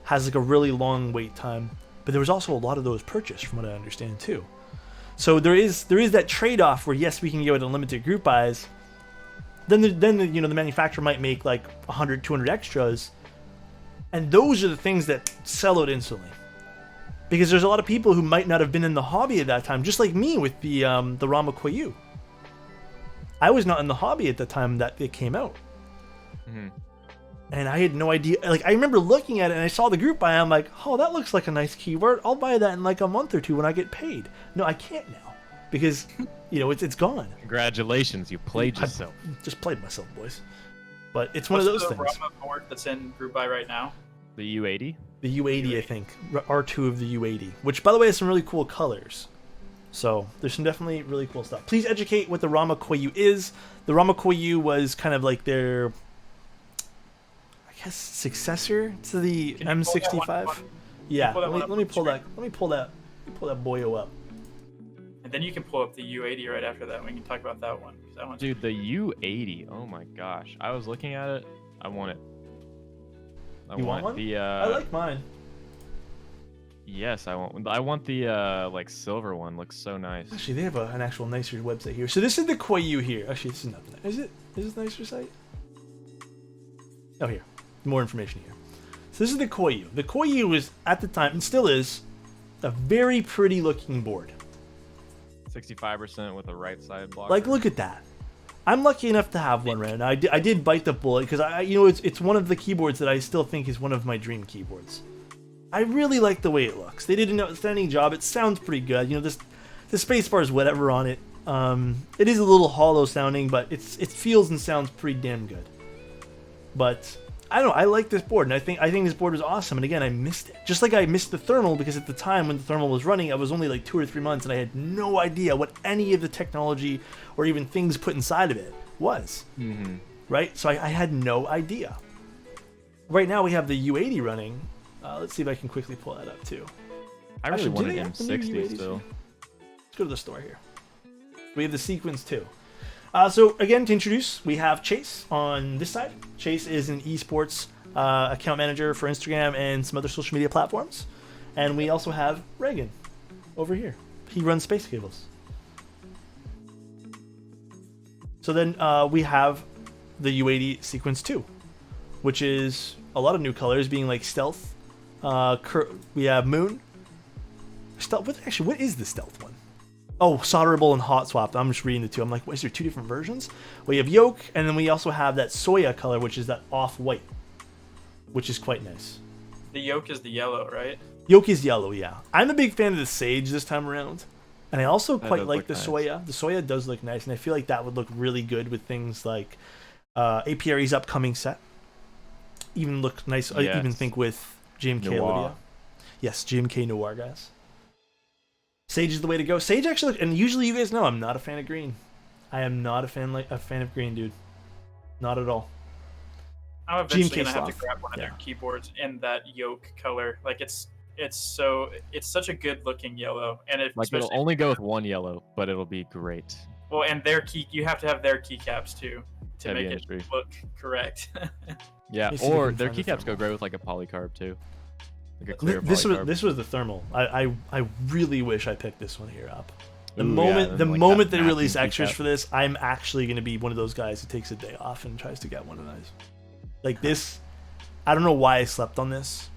has like a really long wait time, but there was also a lot of those purchased, from what I understand too. So there is that trade-off where, yes, we can go with unlimited group buys. Then you know, the manufacturer might make like 100, 200 extras, and those are the things that sell out instantly. Because there's a lot of people who might not have been in the hobby at that time, just like me with the Rama Koyu. I was not in the hobby at the time that it came out. Mm-hmm. And I had no idea. Like, I remember looking at it and I saw the group buy. I'm like, oh, that looks like a nice keyboard. I'll buy that in like a month or two when I get paid. No, I can't now because, you know, it's gone. Congratulations, you played yourself. I just played myself, boys. But it's one of those things. What's the Rama board that's in group buy right now? The U80? The U80, I think. R2 of the U80. Which, by the way, has some really cool colors. So there's some definitely really cool stuff. Please educate what the Rama Koyu is. The Rama Koyu was kind of like their, I guess, successor to the M65. Yeah, let me pull that boyo up. And then you can pull up the U80 right after that. We can talk about that one. That one's Dude, the U80. Oh my gosh, I was looking at it. I want it. You want one? I like mine. Yes, I want the like silver one. Looks so nice. Actually, they have an actual nicer website here. So this is the Koyu here. Actually, this is not nice. Is it? Is this a nicer site? Oh, here. More information here. So this is the Koyu. The Koyu was, at the time, and still is, a very pretty looking board. 65% with a right side blocker. Like, look at that. I'm lucky enough to have one right now. I did bite the bullet because it's one of the keyboards that I still think is one of my dream keyboards. I really like the way it looks. They did an outstanding job. It sounds pretty good. You know, the space bar is whatever on it. It is a little hollow sounding, but it feels and sounds pretty damn good. But I don't know, I like this board, and I think this board was awesome. And again, I missed it, just like I missed the thermal, because at the time when the thermal was running, I was only like 2 or 3 months, and I had no idea what any of the technology or even things put inside of it was. Right? So I had no idea. Right now we have the U80 running. Let's see if I can quickly pull that up too. I really want an do they have the new M60 U80s still. here? Let's go to the store here. We have the Sequence too. So again, to introduce, we have Chase on this side. Chase is an esports account manager for Instagram and some other social media platforms. And we also have Reagan over here. He runs Space Cables. So then we have the U80 Sequence 2, which is a lot of new colors, being like Stealth. We have Moon. Stealth. What is the Stealth one? Oh, solderable and hot swapped. I'm just reading the two. I'm like, what, is there 2 different versions? We have Yoke, and then we also have that Soya color, which is that off-white, which is quite nice. The Yoke is the yellow, right? Yoke is yellow, yeah. I'm a big fan of the Sage this time around, and I also quite like the nice. Soya. The Soya does look nice, and I feel like that would look really good with things like APRE's upcoming set. Even look nice. I even think with GMK Noir. Olivia. Yes, GMK Noir, guys. Sage is the way to go. Sage actually, and usually you guys know I'm not a fan of green. I am not a fan of green, dude. Not at all. I'm eventually GMK gonna have to Sloth. grab one of Yeah. their keyboards in that Yoke color. Like it's such a good looking yellow, and it Like it'll only go with one yellow, but it'll be great. well, and their you have to have their keycaps too to Heavy make industry. it look correct. Yeah, Let me see if I or can their find the keycaps go thermal. great with like a polycarb too. Like a clear This polycarb. was the thermal. I really wish I picked this one here up. The Ooh, moment yeah, the like moment that they release matching extras keycap. for this, I'm actually going to be one of those guys who takes a day off and tries to get one of those. Like this, I don't know why I slept on this,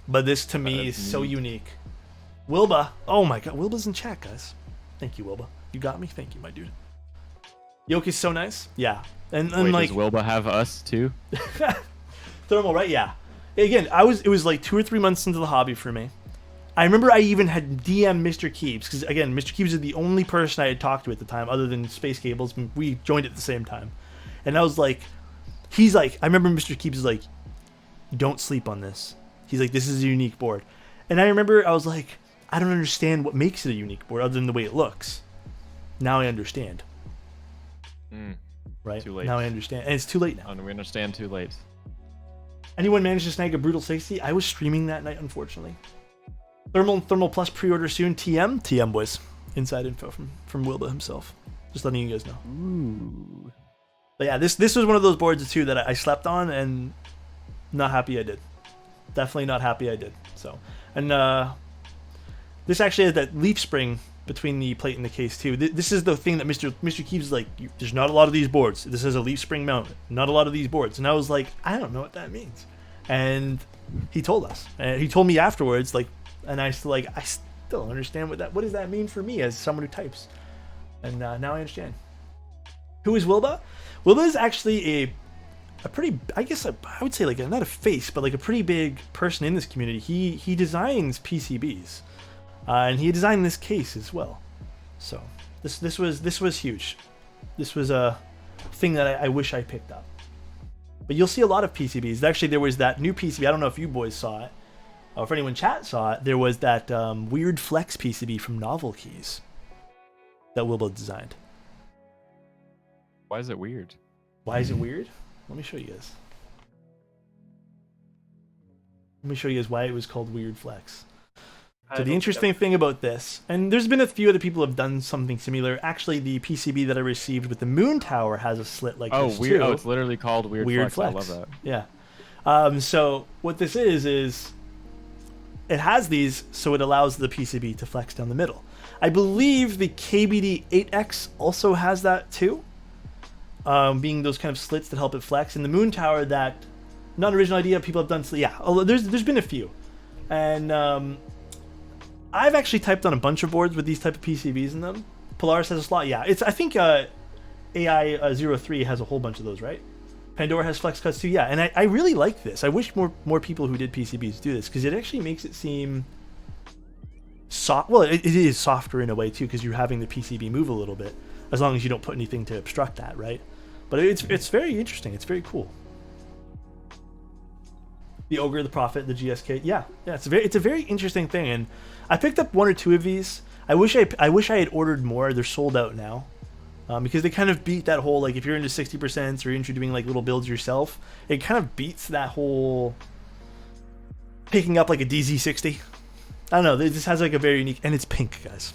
but this to me is so unique. Wilba, oh my god, Wilba's in chat, guys. Thank you, Wilba. You got me. Thank you, my dude. Yoke is so nice. Yeah, and Wait, like does Wilba have us too? thermal, right? Yeah. Again, it was like 2 or 3 months into the hobby for me. I remember I even had DM Mr. Keebs, because again, Mr. Keebs is the only person I had talked to at the time, other than Space Cables. We joined at the same time, and I was like, I remember Mr. Keebs is like, don't sleep on this. He's like, this is a unique board, and I remember I was like, I don't understand what makes it a unique board other than the way it looks. Now I understand. Right? Too late. Now I understand, and it's too late now. And we understand too late. Anyone managed to snag a Brutal 60? I was streaming that night, unfortunately. Thermal Plus pre-order soon. TM boys. Inside info from Wilba himself. Just letting you guys know. Ooh. But yeah, this was one of those boards too that I slept on, and not happy I did. Definitely not happy I did. So, and this actually has that leaf spring between the plate and the case too. This is the thing that Mr. Keeves is like, there's not a lot of these boards. This is a leaf spring mount. Not a lot of these boards. And I was like, I don't know what that means. And he told us. And he told me afterwards, like, and I still don't understand what does that mean for me as someone who types. And now I understand. Who is Wilba? Wilba is actually a pretty, I guess I would say like not a face, but like a pretty big person in this community. He designs PCBs. And he designed this case as well. So this was huge. This was a thing that I wish I picked up. But you'll see a lot of PCBs. Actually, there was that new PCB. I don't know if you boys saw it, or if anyone in chat saw it. There was that weird flex PCB from Novel Keys that Wilbo designed. Why is it weird? Why is it weird? Let me show you guys. Let me show you guys why it was called Weird Flex. So the interesting thing about this, and there's been a few other people who have done something similar. Actually, the PCB that I received with the Moon Tower has a slit like this weird! too. Oh, it's literally called Weird Flex. I love that. Yeah. So what this is it has these, so it allows the PCB to flex down the middle. I believe the KBD8X also has that too, being those kind of slits that help it flex. And the Moon Tower, that not an original idea, people have done. Yeah, there's been a few, and I've actually typed on a bunch of boards with these type of PCBs in them. Polaris has a slot. Yeah, I think AI03 has a whole bunch of those, right? Pandora has flex cuts too. Yeah, and I really like this. I wish more people who did PCBs do this, because it actually makes it seem soft. Well, it is softer in a way too, because you're having the PCB move a little bit. as long as you don't put anything to obstruct that, right? But it's very interesting. It's very cool. The Ogre, the Prophet, the GSK. Yeah, it's a very interesting thing. And I picked up 1 or 2 of these. I wish I had ordered more. They're sold out now. Because they kind of beat that whole, like, if you're into 60% or you're into doing like little builds yourself, it kind of beats that whole picking up like a DZ60. I don't know. This has like a very unique, and it's pink, guys.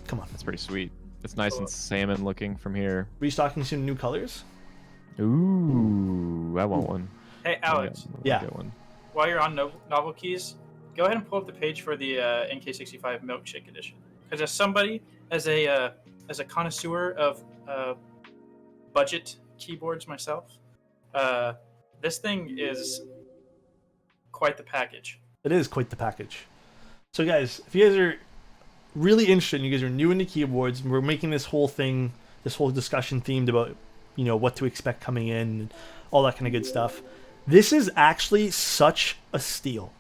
Come on. That's pretty sweet. It's nice and salmon looking from here. Restocking some new colors. Ooh, I want one. Hey, Alex. Yeah. Get one. While you're on novel keys, go ahead and pull up the page for the NK65 Milkshake Edition. Because as somebody, as a connoisseur of budget keyboards myself, this thing is quite the package. It is quite the package. So guys, if you guys are really interested and you guys are new into keyboards, we're making this whole thing, this whole discussion themed about, you know, what to expect coming in and all that kind of good stuff. This is actually such a steal.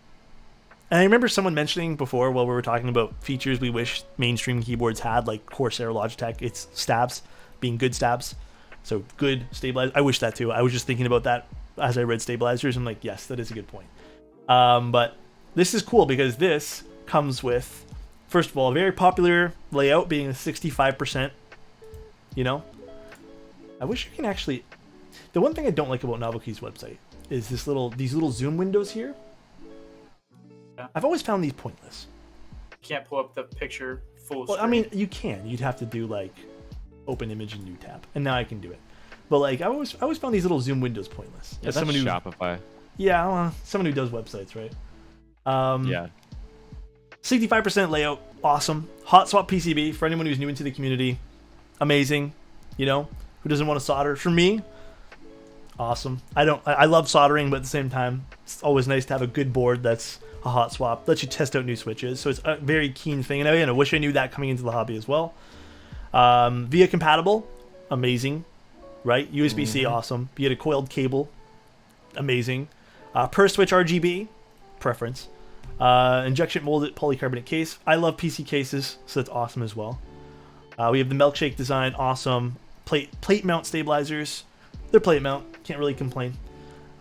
And I remember someone mentioning before while we were talking about features we wish mainstream keyboards had, like Corsair, Logitech, it's stabs, being good stabs. So good stabilizers. I wish that too. I was just thinking about that as I read stabilizers. I'm like, yes, that is a good point. But this is cool because this comes with, first of all, a very popular layout being a 65%, you know? I wish you can actually... The one thing I don't like about Novelkey's website is these little zoom windows here. Yeah. I've always found these pointless. Can't pull up the picture full screen. Well, I mean, you can. You'd have to do like open image and new tab, and now I can do it. But like, I always found these little zoom windows pointless. Yeah, that's someone Shopify. Yeah, well, someone who does websites, right? Yeah. 65% layout, awesome. Hot swap PCB for anyone who's new into the community, amazing. You know, who doesn't want to solder? For me, awesome. I love soldering, but at the same time, it's always nice to have a good board that's a hot swap. Lets you test out new switches, so it's a very keen thing. And again, I wish I knew that coming into the hobby as well. VIA compatible, amazing, right? USB-C, awesome. You get a coiled cable, amazing. Per switch RGB, preference. Injection molded polycarbonate case. I love PC cases, so that's awesome as well. We have the Milkshake design, awesome. Plate mount stabilizers. They're plate mount, can't really complain.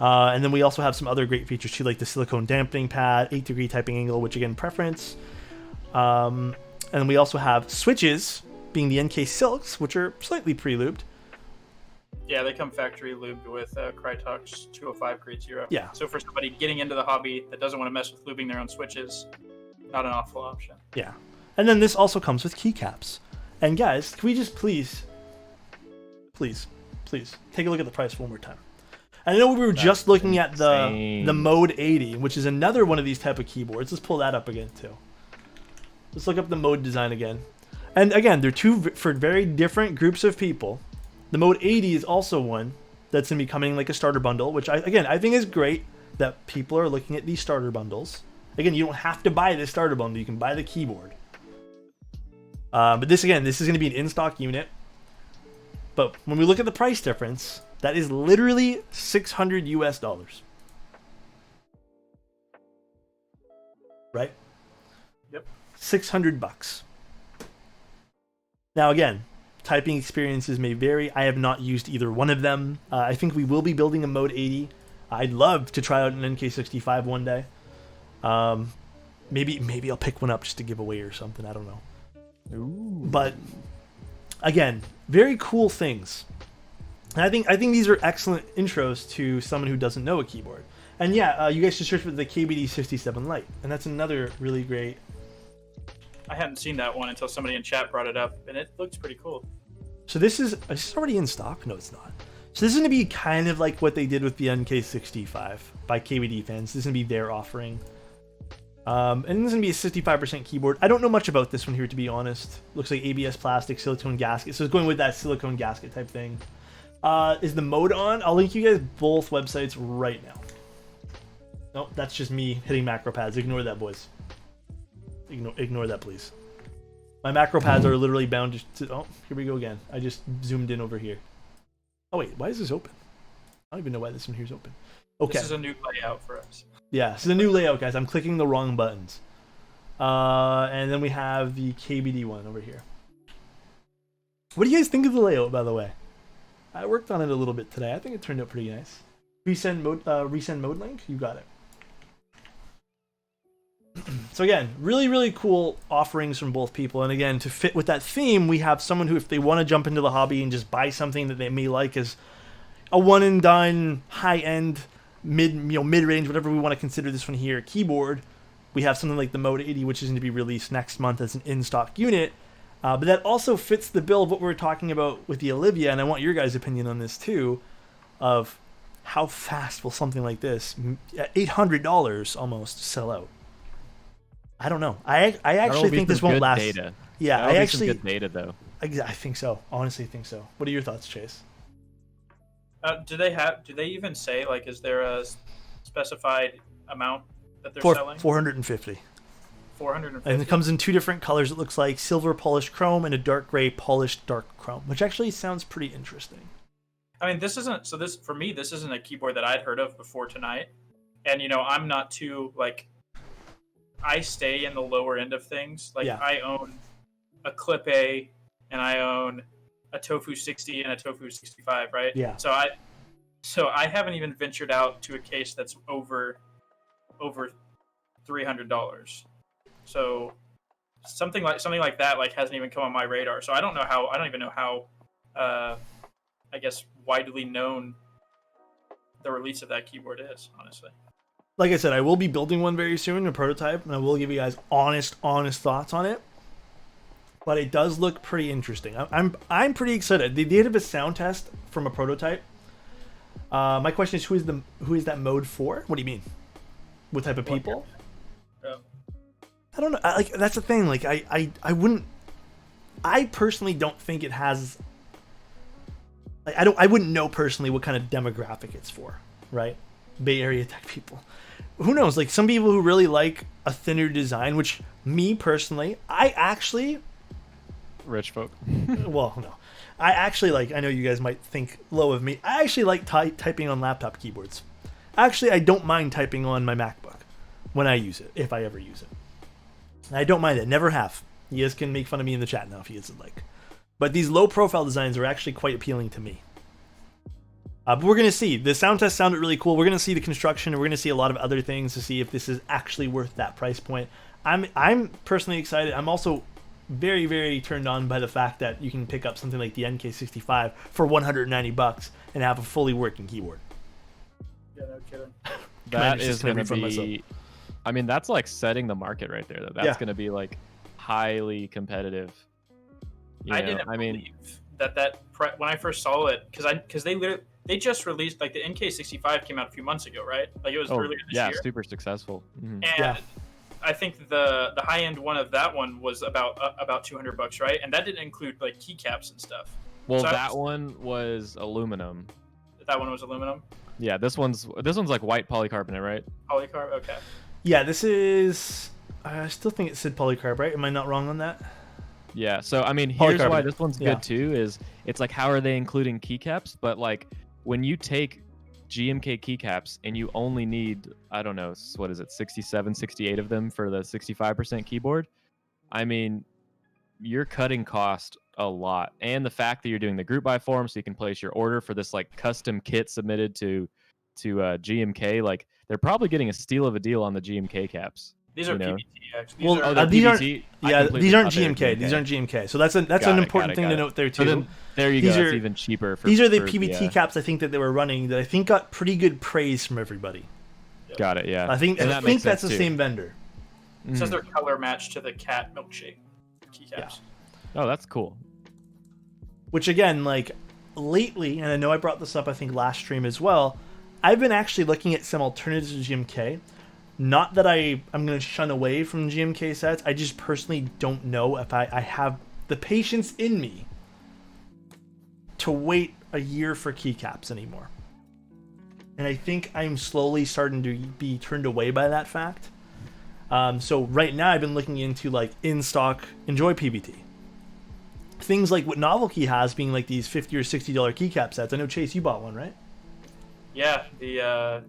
And then we also have some other great features too, like the silicone dampening pad, 8-degree typing angle, which again, preference. And then we also have switches, being the NK Silks, which are slightly pre-lubed. Yeah, they come factory lubed with Crytox 205 grade 0. Yeah. So for somebody getting into the hobby that doesn't want to mess with lubing their own switches, not an awful option. Yeah. And then this also comes with keycaps. And guys, can we just please take a look at the price one more time? I know we were just looking at the Mode 80, which is another one of these type of keyboards. Let's pull that up again too. Let's look up the Mode design again. And again, they're two for very different groups of people. The Mode 80 is also one that's going to be coming like a starter bundle, which I think is great that people are looking at these starter bundles. Again, you don't have to buy this starter bundle. You can buy the keyboard. But this is going to be an in-stock unit. But when we look at the price difference, that is literally $600 US. Right? Yep. $600. Now again, typing experiences may vary. I have not used either one of them. I think we will be building a Mode 80. I'd love to try out an NK65 one day. Maybe I'll pick one up just to give away or something. I don't know. Ooh. But again, very cool things. And I think these are excellent intros to someone who doesn't know a keyboard. And yeah, you guys should search for the Kbd67 Lite, and that's another really great. I hadn't seen that one until somebody in chat brought it up, and it looks pretty cool. So this is already in stock? No, it's not. So this is going to be kind of like what they did with the NK65 by KBD fans. This is going to be their offering. And this is going to be a 65% keyboard. I don't know much about this one here, to be honest. Looks like ABS plastic, silicone gasket. So it's going with that silicone gasket type thing. Is the Mode on? I'll link you guys both websites right now. Nope, that's just me hitting macro pads. Ignore that, boys. Ignore that, please. My macro pads are literally bound to... Oh, here we go again. I just zoomed in over here. Oh, wait. Why is this open? I don't even know why this one here is open. Okay. This is a new layout for us. Yeah, this is a new layout, guys. I'm clicking the wrong buttons. And then we have the KBD one over here. What do you guys think of the layout, by the way? I worked on it a little bit today. I think it turned out pretty nice. Resend mode link. You got it. So again, really, really cool offerings from both people. And again, to fit with that theme, we have someone who, if they want to jump into the hobby and just buy something that they may like as a one and done, high end, mid range, whatever we want to consider this one here, keyboard. We have something like the Mode 80, which is going to be released next month as an in-stock unit. But that also fits the bill of what we were talking about with the Olivia, and I want your guys' opinion on this too, of how fast will something like this, at $800 almost, sell out? I don't know. I actually think this won't last. Data. Yeah, I actually some good data though. I think so. Honestly, think so. What are your thoughts, Chase? Do they even say, like, is there a specified amount that they're selling? 450. 450. And it comes in two different colors. It looks like silver polished chrome and a dark gray polished dark chrome, which actually sounds pretty interesting. I mean, this isn't a keyboard that I'd heard of before tonight. And I'm not too, like, I stay in the lower end of things. Like, yeah. I own a Clip A and I own a Tofu 60 and a Tofu 65, right? Yeah. So I haven't even ventured out to a case that's over $300. So something like that, like, hasn't even come on my radar. So I don't even know how I guess widely known the release of that keyboard is, honestly. Like I said, I will be building one very soon, a prototype, and I will give you guys honest thoughts on it. But it does look pretty interesting. I'm pretty excited. They did a sound test from a prototype. My question is, who is that mode for? What do you mean? What type of people? I don't know. That's the thing. Like, I wouldn't. I personally don't think it has. Like, I wouldn't know personally what kind of demographic it's for, right? Bay Area tech people. Who knows? Like, some people who really like a thinner design, which me personally, I actually. Rich folk. Well, no. I actually like. I know you guys might think low of me. I actually like typing on laptop keyboards. Actually, I don't mind typing on my MacBook when I use it, if I ever use it. I don't mind it. Never have. You guys can make fun of me in the chat now if you guys would like. But these low-profile designs are actually quite appealing to me. But we're going to see. The sound test sounded really cool. We're going to see the construction. And we're going to see a lot of other things to see if this is actually worth that price point. I'm personally excited. I'm also very, very turned on by the fact that you can pick up something like the NK65 for $190 and have a fully working keyboard. Yeah, no kidding. That is going to be... I mean, that's like setting the market right there. That's going to be like highly competitive. I didn't believe that when I first saw it, because they just released, like, the NK65 came out a few months ago, right? Like, it was earlier this year. Yeah, super successful. Mm-hmm. And I think the high end one of that one was about $200, right? And that didn't include, like, keycaps and stuff. Well, so that one was aluminum. That one was aluminum. Yeah, this one's like white polycarbonate, right? Polycarb, okay. Yeah, this is. I still think it said polycarb, right? Am I not wrong on that? Yeah. So I mean, here's why this one's good too. Is it's like, how are they including keycaps? But like, when you take GMK keycaps and you only need, I don't know, what is it, 67, 68 of them for the 65% keyboard? I mean, you're cutting cost a lot. And the fact that you're doing the group buy form, so you can place your order for this like custom kit submitted to GMK, like, they're probably getting a steal of a deal on the GMK caps. These are PBT, actually. These aren't GMK. These aren't GMK. So that's an important thing to note there too. So there you go. It's even cheaper. These are the PBT caps I think that they were running that I think got pretty good praise from everybody. Yep. Got it. Yeah. I think that's the same vendor. It says they're color matched to the cat milkshake keycaps. Yeah. Oh, that's cool. Which again, like, lately, and I know I brought this up I think last stream as well, I've been actually looking at some alternatives to GMK. Not that I'm going to shun away from GMK sets. I just personally don't know if I have the patience in me to wait a year for keycaps anymore. And I think I'm slowly starting to be turned away by that fact. So right now I've been looking into, like, in-stock Enjoy PBT. Things like what Novelty has being like these $50 or $60 keycap sets. I know, Chase, you bought one, right? Yeah, the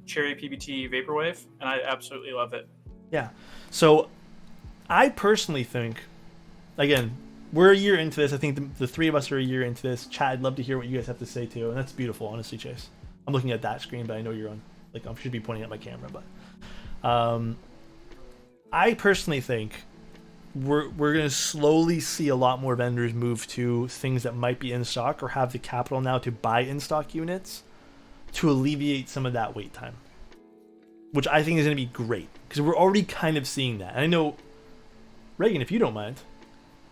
Cherry PBT Vaporwave, and I absolutely love it. Yeah. So I personally think, again, we're a year into this. I think the three of us are a year into this. Chad, I'd love to hear what you guys have to say too, and that's beautiful, honestly, Chase. I'm looking at that screen, but I know you're on. Like, I should be pointing at my camera, but I personally think we're gonna slowly see a lot more vendors move to things that might be in stock or have the capital now to buy in stock units to alleviate some of that wait time, which I think is gonna be great because we're already kind of seeing that. And I know, Reagan, if you don't mind,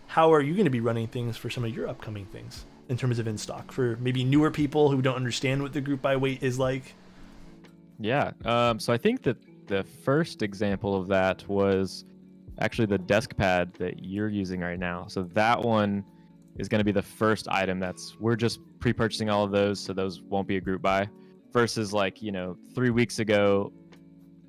how are you going to be running things for some of your upcoming things in terms of in stock for maybe newer people who don't understand what the group buy weight is like? Yeah. So I think that the first example of that was actually the desk pad that you're using right now. So that one is going to be the first item we're just pre-purchasing all of those, so those won't be a group buy. Versus 3 weeks ago,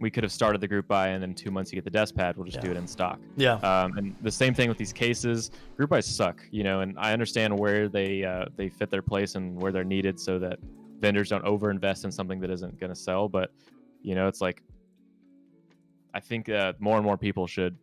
we could have started the group buy, and then 2 months you get the desk pad. We'll just do it in stock. Yeah. And the same thing with these cases. Group buys suck, and I understand where they fit their place and where they're needed, so that vendors don't overinvest in something that isn't going to sell. But it's like, I think more and more people should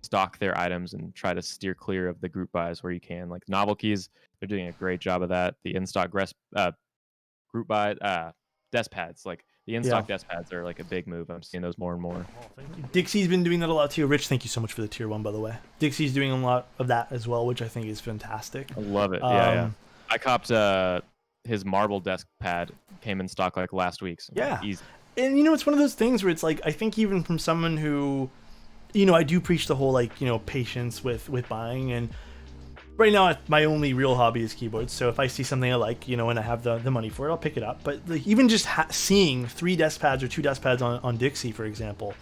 stock their items and try to steer clear of the group buys where you can. Like Novel Keys, they're doing a great job of that. The in stock group buy desk pads, like. The in-stock desk pads are like a big move. I'm seeing those more and more. Dixie's been doing that a lot too. Rich, thank you so much for the tier 1, by the way. Dixie's doing a lot of that as well, which I think is fantastic. I love it. Yeah. I copped his marble desk pad, came in stock like last week. So easy. And it's one of those things where it's like, I think even from someone who, I do preach the whole patience with buying, and right now, my only real hobby is keyboards. So if I see something I like, and I have the money for it, I'll pick it up. But even just seeing 3 desk pads or 2 desk pads on Dixie, for example,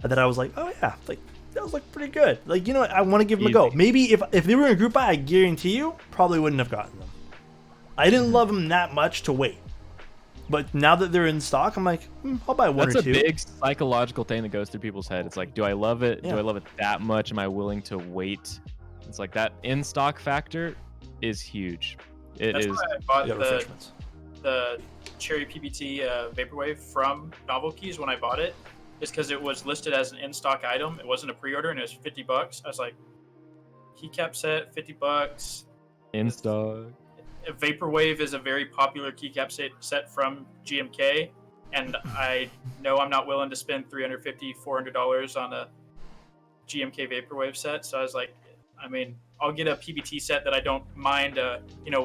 that I was like, oh yeah, that was pretty good. I want to give them a go. Maybe if they were in a group buy, I guarantee you probably wouldn't have gotten them. I didn't love them that much to wait. But now that they're in stock, I'm like, I'll buy one or two. That's a big psychological thing that goes through people's head. It's like, do I love it? Yeah. Do I love it that much? Am I willing to wait? It's like that in-stock factor is huge. That's why I bought the Cherry PBT Vaporwave from Novel Keys when I bought it. Is because it was listed as an in-stock item. It wasn't a pre-order, and it was $50. I was like, keycap set, $50. In stock. Vaporwave is a very popular keycap set from GMK, and I know I'm not willing to spend $350, $400 on a GMK Vaporwave set. So I was like, I'll get a PBT set that I don't mind,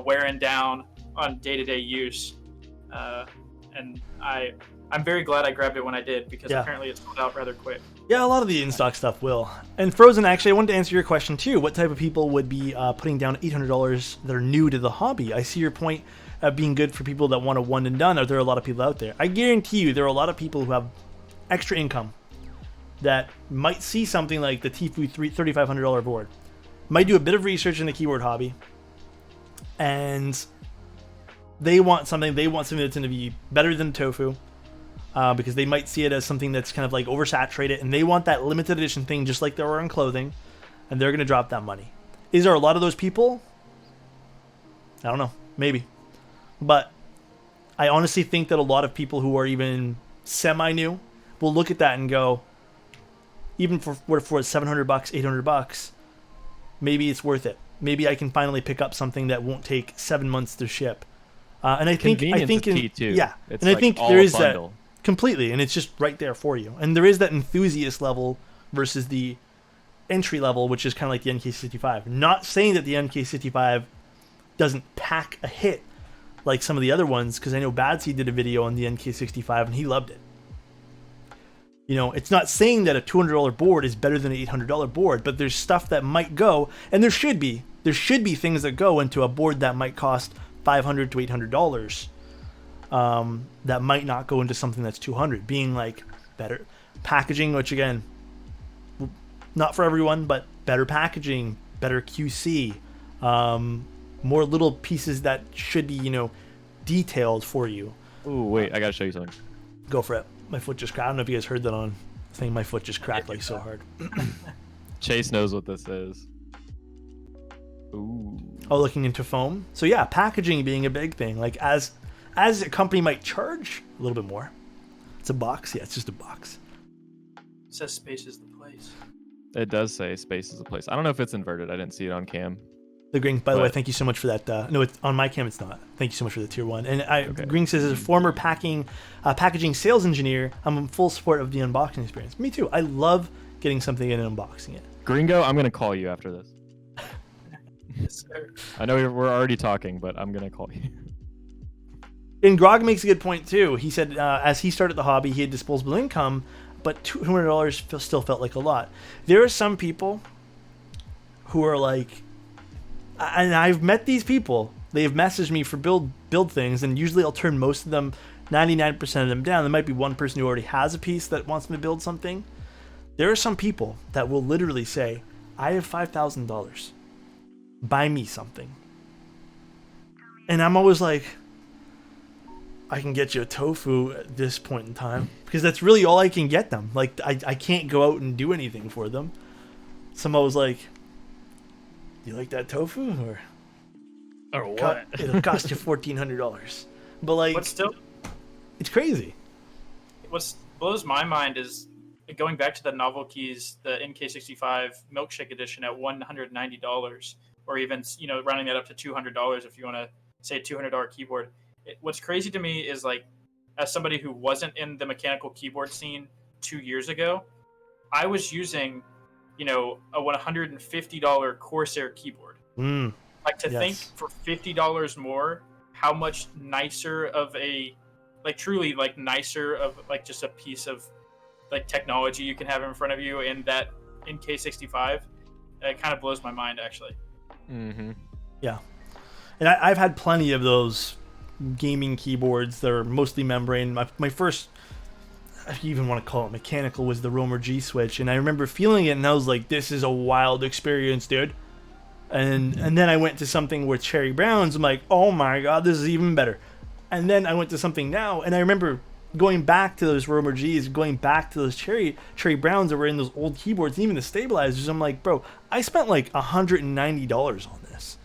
wearing down on day-to-day use. And I'm very glad I grabbed it when I did, because apparently it's sold out rather quick. Yeah, a lot of the in-stock stuff will. And Frozen, actually, I wanted to answer your question too. What type of people would be putting down $800 that are new to the hobby? I see your point of being good for people that want a one and done. Are there a lot of people out there? I guarantee you there are a lot of people who have extra income that might see something like the Tfue $3,500 board, might do a bit of research in the keyboard hobby, and they want something that's going to be better than Tofu, because they might see it as something that's kind of like oversaturated, and they want that limited edition thing just like they were in clothing, and they're going to drop that money. Is there a lot of those people? I don't know. Maybe. But I honestly think that a lot of people who are even semi-new will look at that and go, even for $700, $800, maybe it's worth it. Maybe I can finally pick up something that won't take 7 months to ship. And I think is key too. Yeah, it's and I think there is that bundle. completely, and it's just right there for you. And there is that enthusiast level versus the entry level, which is kind of like the NK65. Not saying that the NK65 doesn't pack a hit like some of the other ones, because I know Badsy did a video on the NK65 and he loved it. It's not saying that a $200 board is better than an $800 board, but there's stuff that might go, and there should be things that go into a board that might cost $500 to $800, that might not go into something that's $200, being like better packaging, which again, not for everyone, but better packaging, better QC, more little pieces that should be, detailed for you. Oh, wait, I gotta show you something. Go for it. My foot just cracked. I don't know if you guys heard that on thing. My foot just cracked like so hard. Chase knows what this is. Ooh. Oh, looking into foam. So yeah, packaging being a big thing. Like as a company might charge a little bit more. It's a box. Yeah, it's just a box. It says space is the place. It does say space is a place. I don't know if it's inverted. I didn't see it on cam. The Gring, by the way, thank you so much for that. No, it's on my cam. It's not. Thank you so much for the tier 1. And Gring says, as a former packaging sales engineer, I'm in full support of the unboxing experience. Me too. I love getting something in and unboxing it. Gringo, I'm gonna call you after this. Yes, sir. I know we're already talking, but I'm gonna call you. And Grog makes a good point too. He said, as he started the hobby, he had disposable income, but $200 still felt like a lot. There are some people who are like, and I've met these people. They have messaged me for build things, and usually I'll turn most of them, 99% of them down. There might be one person who already has a piece that wants me to build something. There are some people that will literally say, I have $5,000. Buy me something. And I'm always like, I can get you a tofu at this point in time, because that's really all I can get them. Like, I can't go out and do anything for them. Someone was like, you like that tofu? Or what? It'll cost you $1,400. But like, But still, it's crazy. what blows my mind is going back to the novel keys, the NK65 Milkshake Edition at $190, or even rounding that up to $200 if you want to say a $200 keyboard. What's crazy to me is, like, as somebody who wasn't in the mechanical keyboard scene 2 years ago, I was using a $150 Corsair keyboard. Like, to think for $50 more, how much nicer of a, like, truly, like, nicer of, like, just a piece of, like, technology you can have in front of you in that NK65. It kind of blows my mind, actually. Mm-hmm. Yeah. And I've had plenty of those gaming keyboards that are mostly membrane. My first, if you even want to call it mechanical, was the Romer G switch, and I remember feeling it, and I was like, "This is a wild experience, dude." And then I went to something with Cherry Browns. I'm like, "Oh my god, this is even better." And then I went to something now, and I remember going back to those Romer Gs, going back to those Cherry Browns that were in those old keyboards, and even the stabilizers. I'm like, bro, I spent like $190 on this.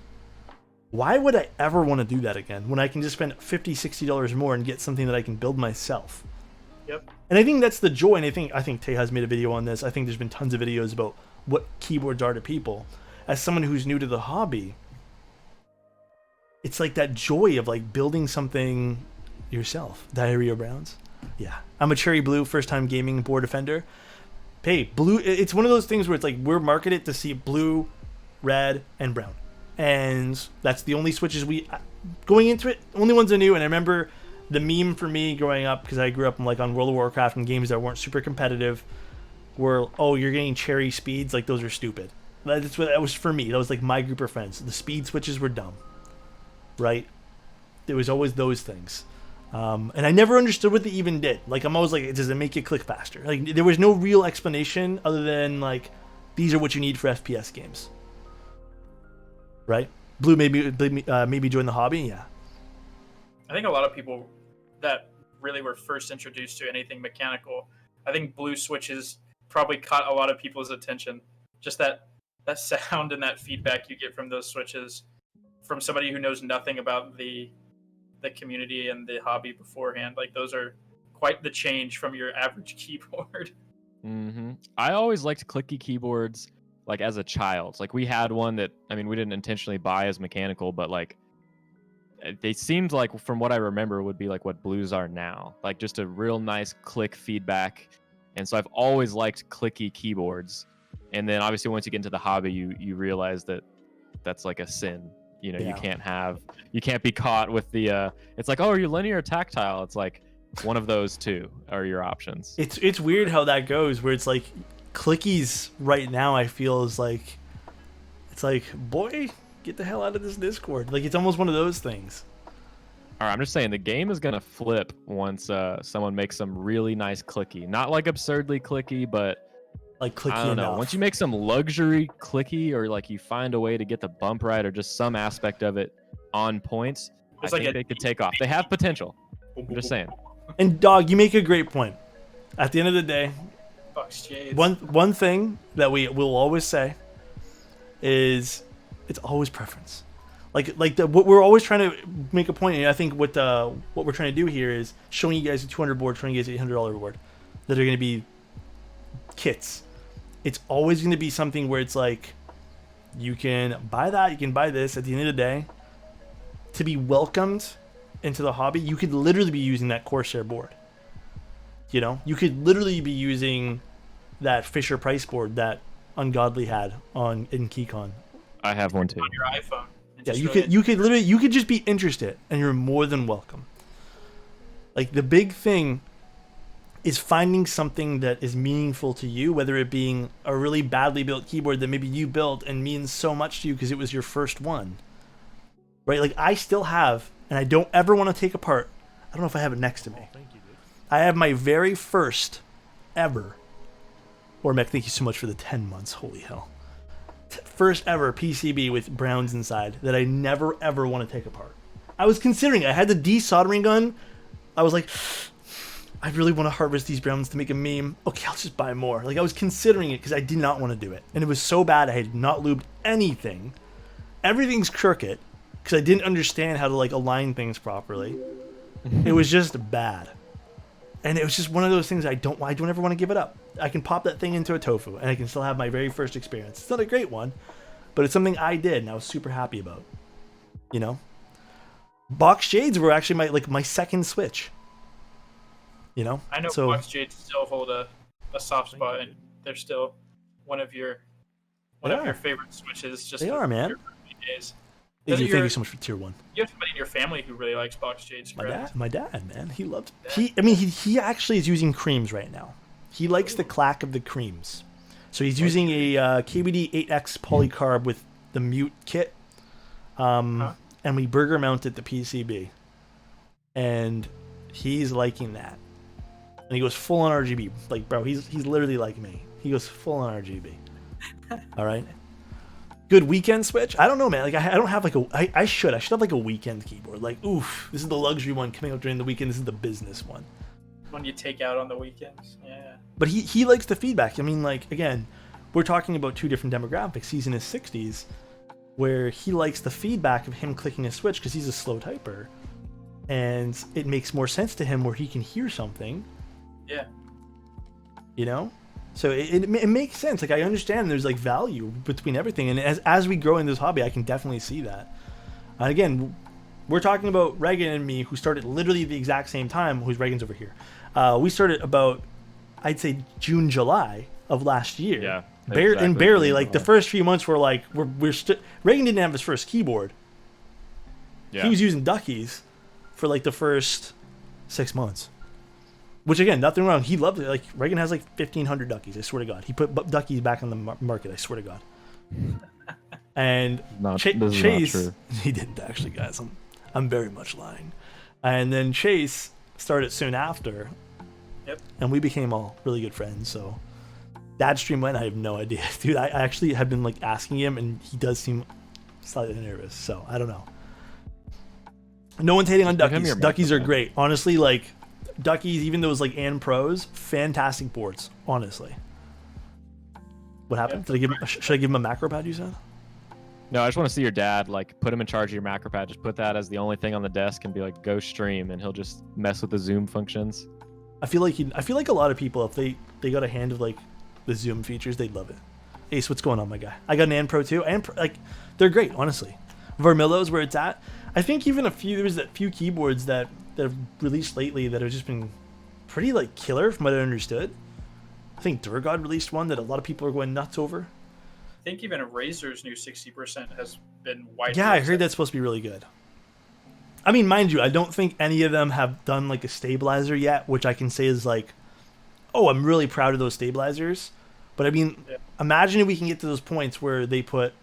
Why would I ever want to do that again when I can just spend $50, $60 more and get something that I can build myself? Yep. And I think that's the joy. And I think Tay has made a video on this. I think there's been tons of videos about what keyboards are to people. As someone who's new to the hobby, it's like that joy of like building something yourself. Diarrhea Browns. Yeah. I'm a Cherry Blue first time gaming board offender. Hey, blue, it's one of those things where it's like we're marketed to see blue, red, and brown. And that's the only switches going into it, only ones I knew. And I remember the meme for me growing up, because I grew up on World of Warcraft and games that weren't super competitive, were, oh, you're getting cherry speeds, like those are stupid. That's what that was for me. That was like my group of friends. The speed switches were dumb, right? There was always those things. And I never understood what they even did. Like, I'm always like, does it make it click faster? Like, there was no real explanation other than like, these are what you need for FPS games. Right? Blue maybe join the hobby. Yeah. I think a lot of people that really were first introduced to anything mechanical, I think blue switches probably caught a lot of people's attention. Just that sound and that feedback you get from those switches from somebody who knows nothing about the community and the hobby beforehand. Like, those are quite the change from your average keyboard. Mm-hmm. I always liked clicky keyboards. Like, as a child, like, we had one that, I mean, we didn't intentionally buy as mechanical, but like, they seemed like, from what I remember, would be like what blues are now, like just a real nice click feedback. And so I've always liked clicky keyboards. And then obviously once you get into the hobby, you realize that that's like a sin. You can't be caught with the it's like, oh, are you linear or tactile? It's like one of those two are your options. It's weird how that goes, where it's like clickies right now, I feel is like, it's like, boy, get the hell out of this Discord. Like, it's almost one of those things. All right, I'm just saying the game is gonna flip once someone makes some really nice clicky, not like absurdly clicky, but like clicky I don't know. enough. Once you make some luxury clicky, or like you find a way to get the bump right, or just some aspect of it on points, I think they could take off. They have potential. I'm just saying. And Dog, you make a great point. At the end of the day, Shades. one thing that we will always say is it's always preference. What we're always trying to make a point, and I think what we're trying to do here is showing you guys a $200 board, showing you guys an $800 board that are going to be kits. it's always going to be something where it's like, you can buy that, you can buy this. At the end of the day, to be welcomed into the hobby, you could literally be using that Corsair board. You know, you could literally be using that Fisher Price board that Ungodly had in KeyCon. I have one too. On your iPhone. Yeah, you could just be interested, and you're more than welcome. Like, the big thing is finding something that is meaningful to you, whether it being a really badly built keyboard that maybe you built and means so much to you because it was your first one. Right? Like, I still have, and I don't ever want to take apart. I don't know if I have it next to me. Thank you, dude. I have my very first ever, or Mech, thank you so much for the 10 months, holy hell. First ever PCB with browns inside that I never ever want to take apart. I was considering, I had the desoldering gun. I was like, I really want to harvest these browns to make a meme. Okay, I'll just buy more. Like, I was considering it because I did not want to do it. And it was so bad I had not lubed anything. Everything's crooked because I didn't understand how to, like, align things properly. It was just bad. And it was just one of those things I don't ever want to give it up. I can pop that thing into a tofu and I can still have my very first experience. It's not a great one, but it's something I did and I was super happy about. You know? Box shades were actually my second Switch. You know? I know box shades still hold a soft spot, and they're still one of your favorite Switches. Just they are, man. Days. Thank you so much for tier 1. You have somebody in your family who really likes box shades. My dad, man, he loves. He actually is using creams right now. He likes the clack of the creams, so he's using a Kbd67 polycarb with the mute kit, and we burger mounted the PCB, and he's liking that. And he goes full on RGB, like, bro, he's literally like me. He goes full on RGB. All right. Good weekend Switch? I don't know, man. Like, I don't have like I should have like a weekend keyboard. Like, oof, this is the luxury one coming out during the weekend. This is the business one. One you take out on the weekends. Yeah. But he likes the feedback. I mean, like, again, we're talking about two different demographics. He's in his 60s, where he likes the feedback of him clicking a switch because he's a slow typer, and it makes more sense to him where he can hear something. Yeah. You know? So it makes sense. Like, I understand there's, like, value between everything. And as we grow in this hobby, I can definitely see that. And again, we're talking about Reagan and me, who started literally the exact same time. Reagan's over here. We started about, I'd say, June, July of last year. Yeah. Barely, like, the first few months were like, Reagan didn't have his first keyboard. Yeah. He was using Duckies for, like, the first 6 months. Which, again, nothing wrong. He loved it. Like, Reagan has like 1,500 Duckies. I swear to God. He put Duckies back on the market. I swear to God. And Chase, he didn't actually, guys. I'm very much lying. And then Chase started soon after. Yep. And we became all really good friends. So that stream went. I have no idea, dude. I actually have been, like, asking him, and he does seem slightly nervous. So I don't know. No one's hating on Duckies. Duckies are great, honestly. Like, Duckies, even those, like, and pros, fantastic boards, honestly. What happened? Yeah. Should I give him a macro pad, you said? No, I just want to see your dad, like, put him in charge of your macro pad. Just put that as the only thing on the desk and be like, go stream, and he'll just mess with the zoom functions. I feel like a lot of people, if they got a hand of, like, the zoom features, they'd love it. Ace, what's going on, my guy? I got an and pro too. Like, they're great, honestly. Vermillo's where it's at. I think even there's a few keyboards that have released lately that have just been pretty, like, killer from what I understood. I think Durgod released one that a lot of people are going nuts over. I think even Razer's new 60% has been widely. Yeah, I heard that's supposed to be really good. I mean, mind you, I don't think any of them have done, like, a stabilizer yet, which I can say is like, oh, I'm really proud of those stabilizers. But I mean, imagine if we can get to those points where they put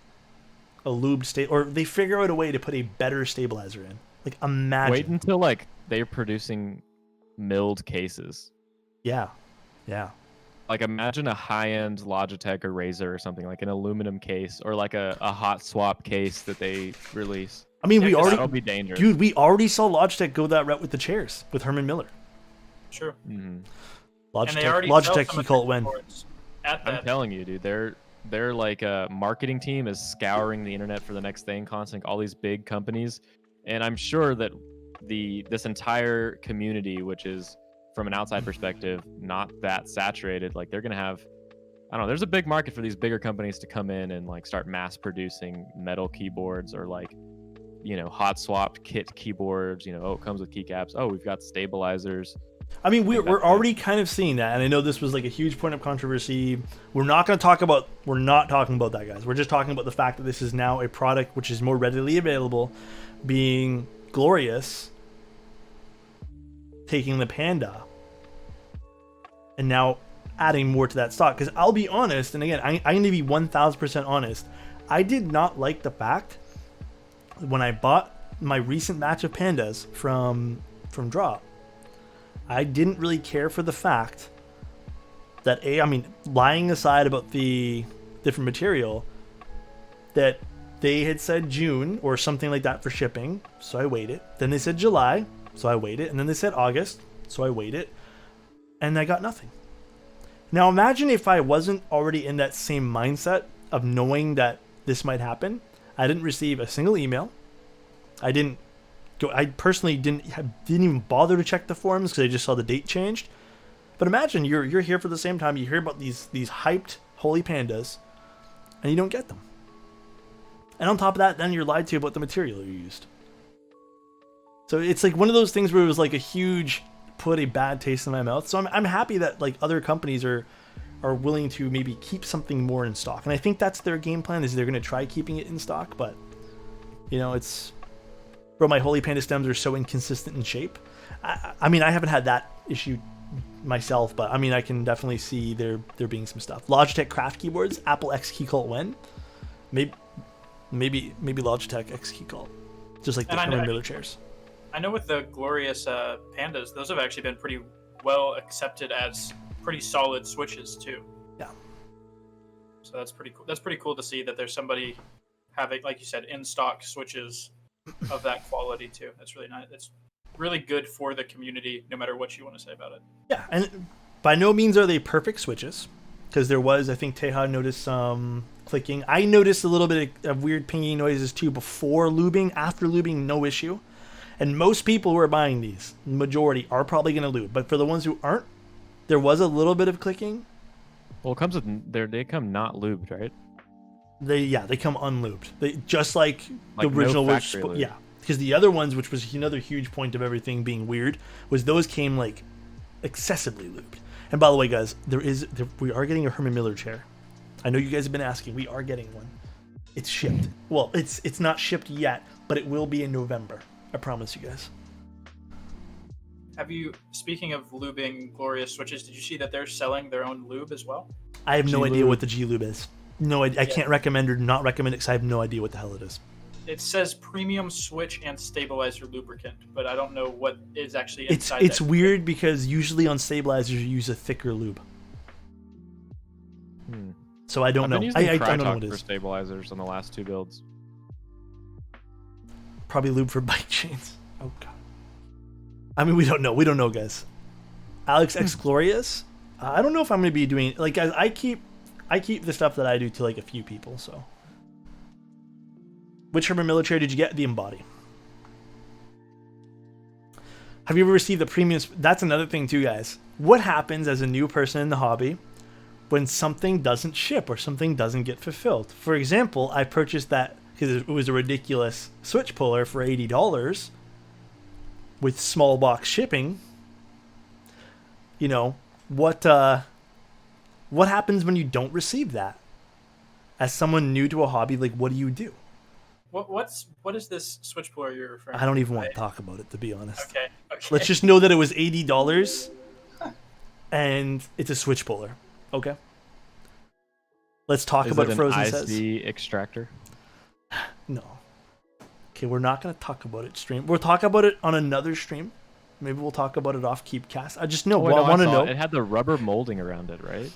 a lubed or they figure out a way to put a better stabilizer in. Like, imagine. Wait until, like, they're producing milled cases. Yeah. Yeah. Like, imagine a high-end Logitech or Razer or something, like an aluminum case, or like a hot swap case that they release. I mean, that'll be dangerous. Dude, we already saw Logitech go that route with the chairs with Herman Miller. True. Mm-hmm. Logitech, he called it when. I'm telling you, dude, their like marketing team is scouring the internet for the next thing, constantly, all these big companies, and I'm sure that this entire community, which is, from an outside perspective, not that saturated, like, they're gonna have I don't know. There's a big market for these bigger companies to come in and like start mass producing metal keyboards or like, hot swapped kit keyboards. Oh, it comes with keycaps. Oh, we've got stabilizers. I mean, we're already kind of seeing that, and I know this was like a huge point of controversy. We're not talking about that, guys. We're just talking about the fact that this is now a product which is more readily available, being Glorious, taking the Panda, and now adding more to that stock. Because I'll be honest, and again, I'm going to be 1,000% honest, I did not like the fact when I bought my recent batch of Pandas from Drop. I didn't really care for the fact that lying aside about the different material, that they had said June or something like that for shipping, so I waited. Then they said July, so I waited. And then they said August, so I waited. And I got nothing. Now imagine if I wasn't already in that same mindset of knowing that this might happen. I didn't receive a single email. I personally didn't even bother to check the forums because I just saw the date changed. But imagine you're here for the same time. You hear about these hyped holy pandas, and you don't get them. And on top of that, then you're lied to about the material you used. So it's like one of those things where it was like a huge put a bad taste in my mouth. So I'm happy that like other companies are willing to maybe keep something more in stock, and I think that's their game plan. Is they're going to try keeping it in stock, but it's. Bro, my Holy Panda stems are so inconsistent in shape. I mean, I haven't had that issue myself, but I mean, I can definitely see there being some stuff. Logitech craft keyboards, Apple X Key Cult when? Maybe Logitech X Key Cult. Just like the Herman Miller chairs. I know with the Glorious Pandas, those have actually been pretty well accepted as pretty solid switches too. Yeah. So that's pretty cool. That's pretty cool to see that there's somebody having, like you said, in stock switches of that quality too. That's really nice. It's really good for the community, no matter what you want to say about it. Yeah, and by no means are they perfect switches, because there was, I think Teja noticed some clicking. I noticed a little bit of weird pinging noises too before lubing. After lubing, no issue. And most people who are buying these, majority, are probably going to lube. But for the ones who aren't, there was a little bit of clicking. Well, it comes with they come not lubed, right? They come unlubed. They just like the original, no which because the other ones, which was another huge point of everything being weird, was those came like excessively lubed. And by the way, guys, we are getting a Herman Miller chair. I know you guys have been asking. We are getting one. It's shipped. Well, it's not shipped yet, but it will be in November. I promise you guys. Speaking of lubing Glorious switches, did you see that they're selling their own lube as well? I have no idea what the G lube is. No, I can't recommend or not recommend it because I have no idea what the hell it is. It says premium switch and stabilizer lubricant, but I don't know what is actually inside. It's weird because usually on stabilizers you use a thicker lube. So I don't know. I don't know what it is. For stabilizers on the last two builds. Probably lube for bike chains. Oh god. I mean, we don't know. We don't know, guys. Alex X Glorious. I don't know if I'm going to be doing like, guys. I keep the stuff that I do to like a few people. So, which Herman Miller chair did you get? The Embody. Have you ever received the premium? That's another thing too, guys. What happens as a new person in the hobby when something doesn't ship or something doesn't get fulfilled? For example, I purchased that because it was a ridiculous switch puller for $80 with small box shipping. What happens when you don't receive that? As someone new to a hobby, like, what do? What is this switch puller you're referring to? I don't even want to talk about it, to be honest. Okay. Let's just know that it was $80 and it's a switch puller. Okay. Let's talk about Frozen Says. Is it an IC extractor? No. Okay, we're not going to talk about it stream. We'll talk about it on another stream. Maybe we'll talk about it off Keebcast. I just know. I want to know. It had the rubber molding around it, right?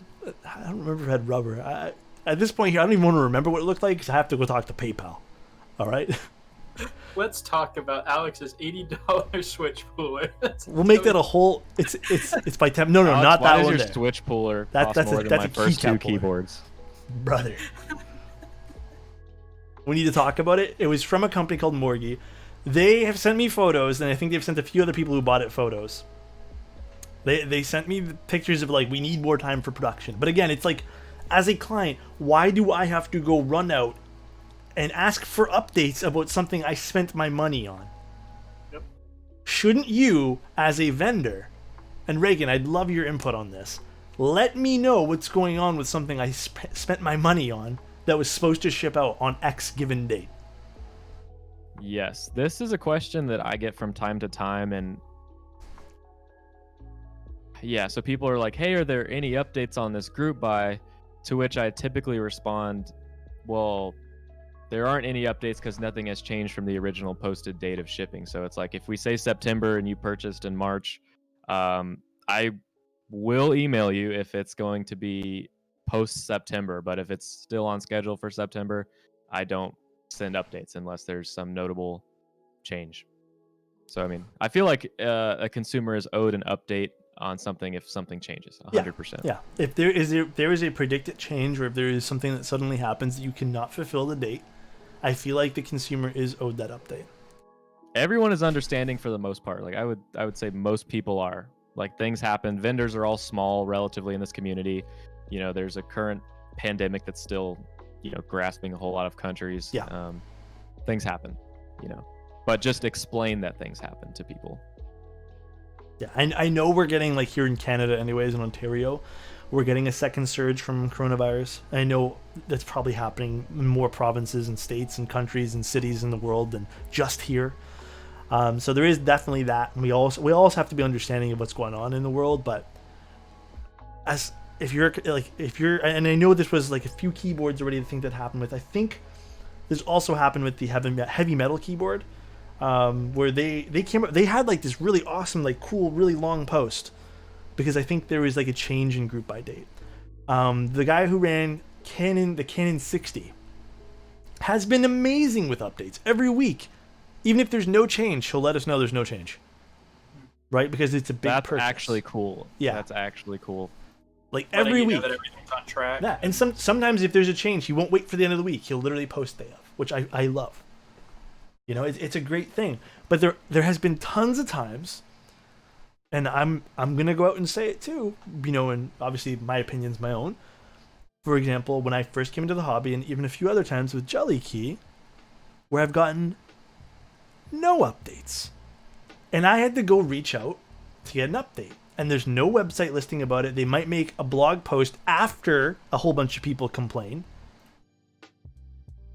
I don't remember if it had rubber. At this point here, I don't even want to remember what it looked like because I have to go talk to PayPal. All right? Let's talk about Alex's $80 switch puller. We'll make that a whole. It's by $10. No, Alex, not that one. Why does your there. switch puller That's more than my first two keyboards? Brother. We need to talk about it. It was from a company called Morgie. They have sent me photos, and I think they've sent a few other people who bought it photos. They sent me the pictures of like, we need more time for production. But again, it's like as a client, why do I have to go run out and ask for updates about something I spent my money on? Yep. Shouldn't you, as a vendor, and Reagan, I'd love your input on this, let me know what's going on with something I spent my money on that was supposed to ship out on X given date? Yes, this is a question that I get from time to time, and yeah, so people are like, hey, are there any updates on this group buy? To which I typically respond, well, there aren't any updates because nothing has changed from the original posted date of shipping. So it's like if we say September and you purchased in March, I will email you if it's going to be post September. But if it's still on schedule for September, I don't send updates unless there's some notable change. So I mean, I feel like a consumer is owed an update on something if something changes 100%. Yeah. If there is a predicted change, or if there is something that suddenly happens that you cannot fulfill the date, I feel like the consumer is owed that update. Everyone is understanding for the most part. Like I would say most people are. Like things happen. Vendors are all small relatively in this community. You know, there's a current pandemic that's still, you know, grasping a whole lot of countries. Yeah. Things happen, you know. But just explain that things happen to people. Yeah, I know we're getting, like here in Canada anyways, in Ontario, we're getting a second surge from coronavirus. I know that's probably happening in more provinces and states and countries and cities in the world than just here. So there is definitely that. And we also have to be understanding of what's going on in the world. But if you're, and I know this was like a few keyboards already, the thing that happened with, I think this also happened with the heavy metal keyboard. Where they came up, they had like this really awesome, like cool, really long post, because I think there was like a change in group by date. The guy who ran the Canon 60 has been amazing with updates every week. Even if there's no change, he'll let us know there's no change. Right? Because it's a big That's purchase. actually cool. Yeah. That's actually cool. Like every week. Know that everything's on track. Yeah, and sometimes if there's a change, he won't wait for the end of the week. He'll literally post day of, which I love. You know, it's a great thing. But there has been tons of times, and I'm gonna go out and say it too, you know, and obviously my opinion's my own. For example, when I first came into the hobby, and even a few other times with Jelly Key, where I've gotten no updates. And I had to go reach out to get an update. And there's no website listing about it. They might make a blog post after a whole bunch of people complain.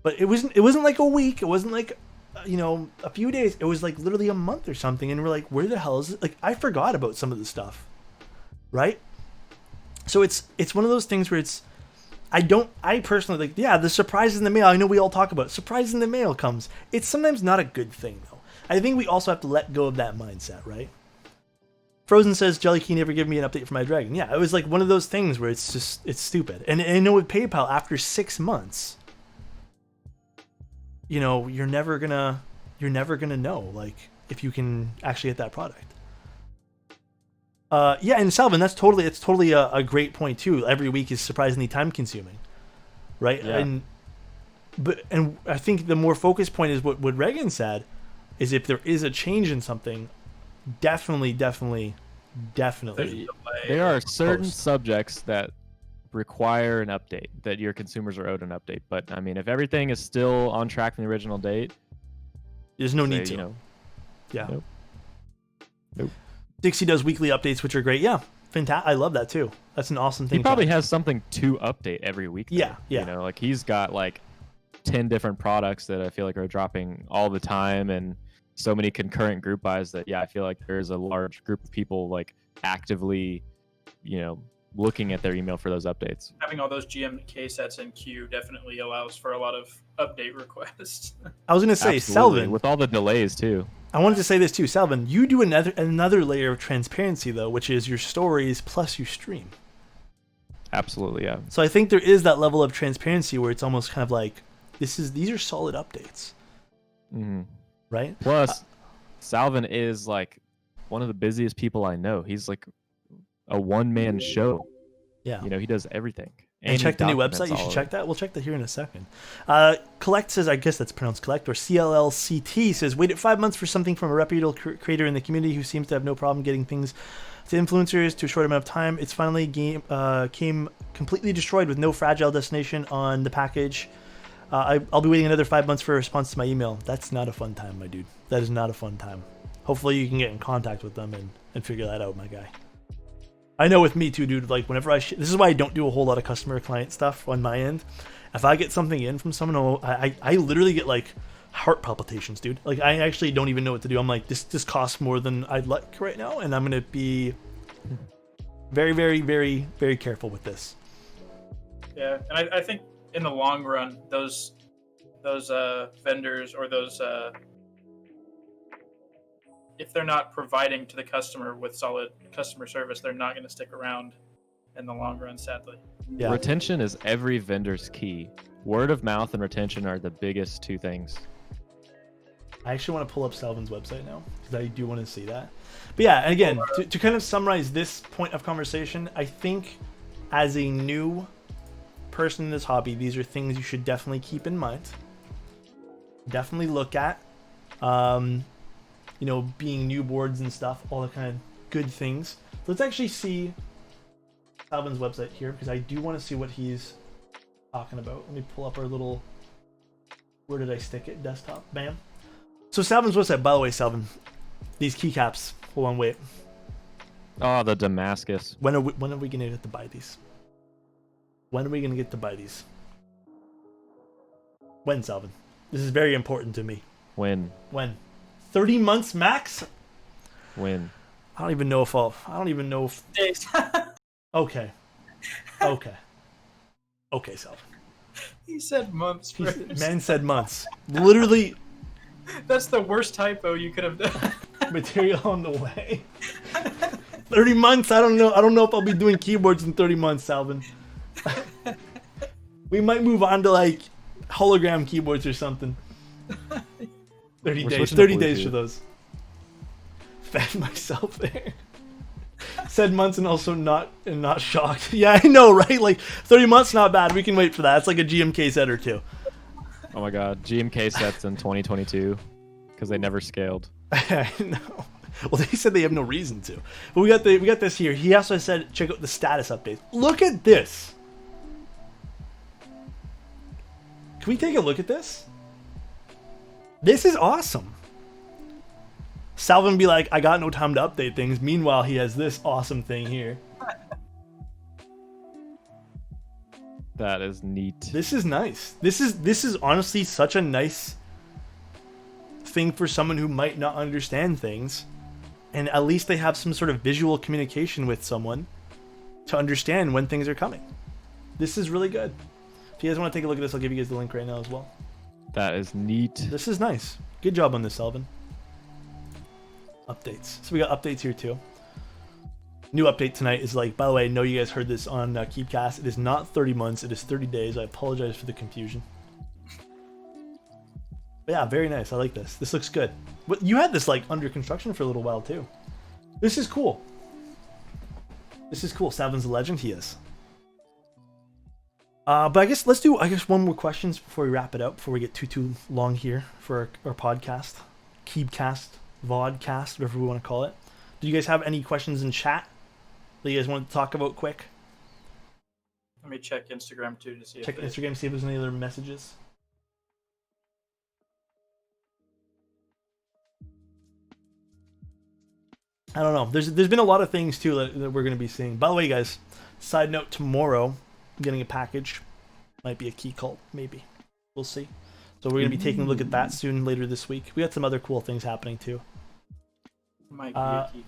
But it wasn't like a week, it wasn't like, you know, a few days. It was like literally a month or something, and we're like, where the hell is it? Like, I forgot about some of the stuff, right? So it's one of those things where I personally, like, yeah, the surprise in the mail, I know we all talk about it. Surprise in the mail comes. It's sometimes not a good thing, though. I think we also have to let go of that mindset, right? Frozen says, Jelly Key never gave me an update for my Dragon. Yeah, it was like one of those things where it's stupid. And I know with PayPal, after 6 months, you know, you're never gonna know, like, if you can actually get that product. Yeah, and Salvin, it's totally a great point too. Every week is surprisingly time consuming, right? Yeah. And I think the more focused point is what Reagan said, is if there is a change in something, definitely. There are certain subjects that require an update, that your consumers are owed an update. But I mean, if everything is still on track from the original date, there's no need to. You know, yeah. Nope. Dixie does weekly updates, which are great. Yeah, fantastic. I love that too. That's an awesome thing. He probably has something to update every week. Yeah. You know, like he's got like 10 different products that I feel like are dropping all the time, and so many concurrent group buys that, yeah, I feel like there's a large group of people like actively, you know, looking at their email for those updates. Having all those GMK sets in queue definitely allows for a lot of update requests. I was going to say, Absolutely. Selvin, with all the delays too. I wanted to say this too, Selvin. You do another layer of transparency though, which is your stories plus your stream. Absolutely, yeah. So I think there is that level of transparency where it's almost kind of like these are solid updates, right? Plus, Salvin is like one of the busiest people I know. He's like a one-man show. Yeah, you know, he does everything. And check the new website. You should check that. We'll check that here in a second. Collect says, I guess that's pronounced Collect, or CLLCT says, waited 5 months for something from a reputable creator in the community who seems to have no problem getting things to influencers to a short amount of time. It's finally came completely destroyed with no fragile destination on the package. I'll be waiting another 5 months for a response to my email. That's not a fun time, my dude. That is not a fun time. Hopefully you can get in contact with them and figure that out, my guy. I know with me too, dude, like whenever this is why I don't do a whole lot of customer client stuff on my end. If I get something in from someone, I literally get like heart palpitations, dude. Like I actually don't even know what to do. I'm like, this costs more than I'd like right now, and I'm gonna be very, very, very, very careful with this. Yeah, and I think in the long run, those vendors or those if they're not providing to the customer with solid customer service, they're not going to stick around in the long run, sadly. Yeah. Retention is every vendor's key. Word of mouth and retention are the biggest two things. I actually want to pull up Salvin's website now because I do want to see that. But yeah, and again, to kind of summarize this point of conversation, I think as a new person in this hobby, these are things you should definitely keep in mind. Definitely look at. You know, being new boards and stuff, all the kind of good things. Let's actually see Salvin's website here because I do want to see what he's talking about. Let me pull up our little, where did I stick it? Desktop, bam. So Salvin's website, by the way, Salvin, these keycaps, hold on, wait. Oh, the Damascus. When are we gonna get to buy these? When are we gonna get to buy these? When, Salvin? This is very important to me. When? 30 months max? When? I don't even know if Days. Okay, Salvin. He said months first. Man said months. Literally. That's the worst typo you could have done. Material on the way. 30 months? I don't know if I'll be doing keyboards in 30 months, Salvin. We might move on to like hologram keyboards or something. 30 days. 30 days for those. Fed myself there. Said months and also not shocked. Yeah, I know, right? Like 30 months, not bad. We can wait for that. It's like a GMK set or two. Oh my god, GMK sets in 2022 because they never scaled. I know. Well, they said they have no reason to. But we got this here. He also said check out the status updates. Look at this. Can we take a look at this? This is awesome. Salvin be like, I got no time to update things. Meanwhile, he has this awesome thing here. That is neat. This is nice. This is honestly such a nice thing for someone who might not understand things. And at least they have some sort of visual communication with someone to understand when things are coming. This is really good. If you guys want to take a look at this, I'll give you guys the link right now as well. That is neat. This is nice. Good job on this, Salvin. Updates. So we got updates here too. New update tonight is like, by the way, I know you guys heard this on Keebcast. It is not 30 months. It is 30 days. I apologize for the confusion. But yeah, very nice. I like this. This looks good. But you had this like under construction for a little while too. This is cool. This is cool. Salvin's a legend. He is. But I guess let's do one more questions before we wrap it up, before we get too long here for our podcast. Keebcast, vodcast, whatever we want to call it. Do you guys have any questions in chat that you guys want to talk about quick? Let me check Instagram too to see. Check Instagram, see if there's any other messages. I don't know. There's been a lot of things too that we're going to be seeing. By the way, guys, side note: tomorrow, I'm getting a package. Might be a key cult, maybe. We'll see. So we're going to be taking a look at that soon, later this week. We got some other cool things happening too. Might be a key.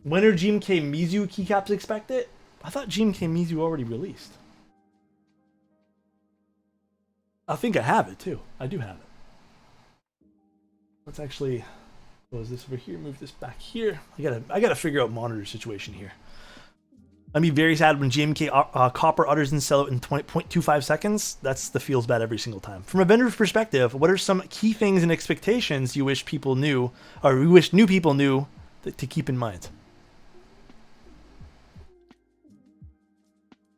When are GMK Mizu keycaps expected? I thought GMK Mizu already released. I think I have it too. I do have it. Let's actually close this over here. Move this back here. I gotta figure out monitor situation here. I'd be very sad when GMK copper utters and sell it in 0.25 seconds. That's the feels bad every single time. From a vendor's perspective, what are some key things and expectations you wish people knew, or you wish new people knew, to keep in mind?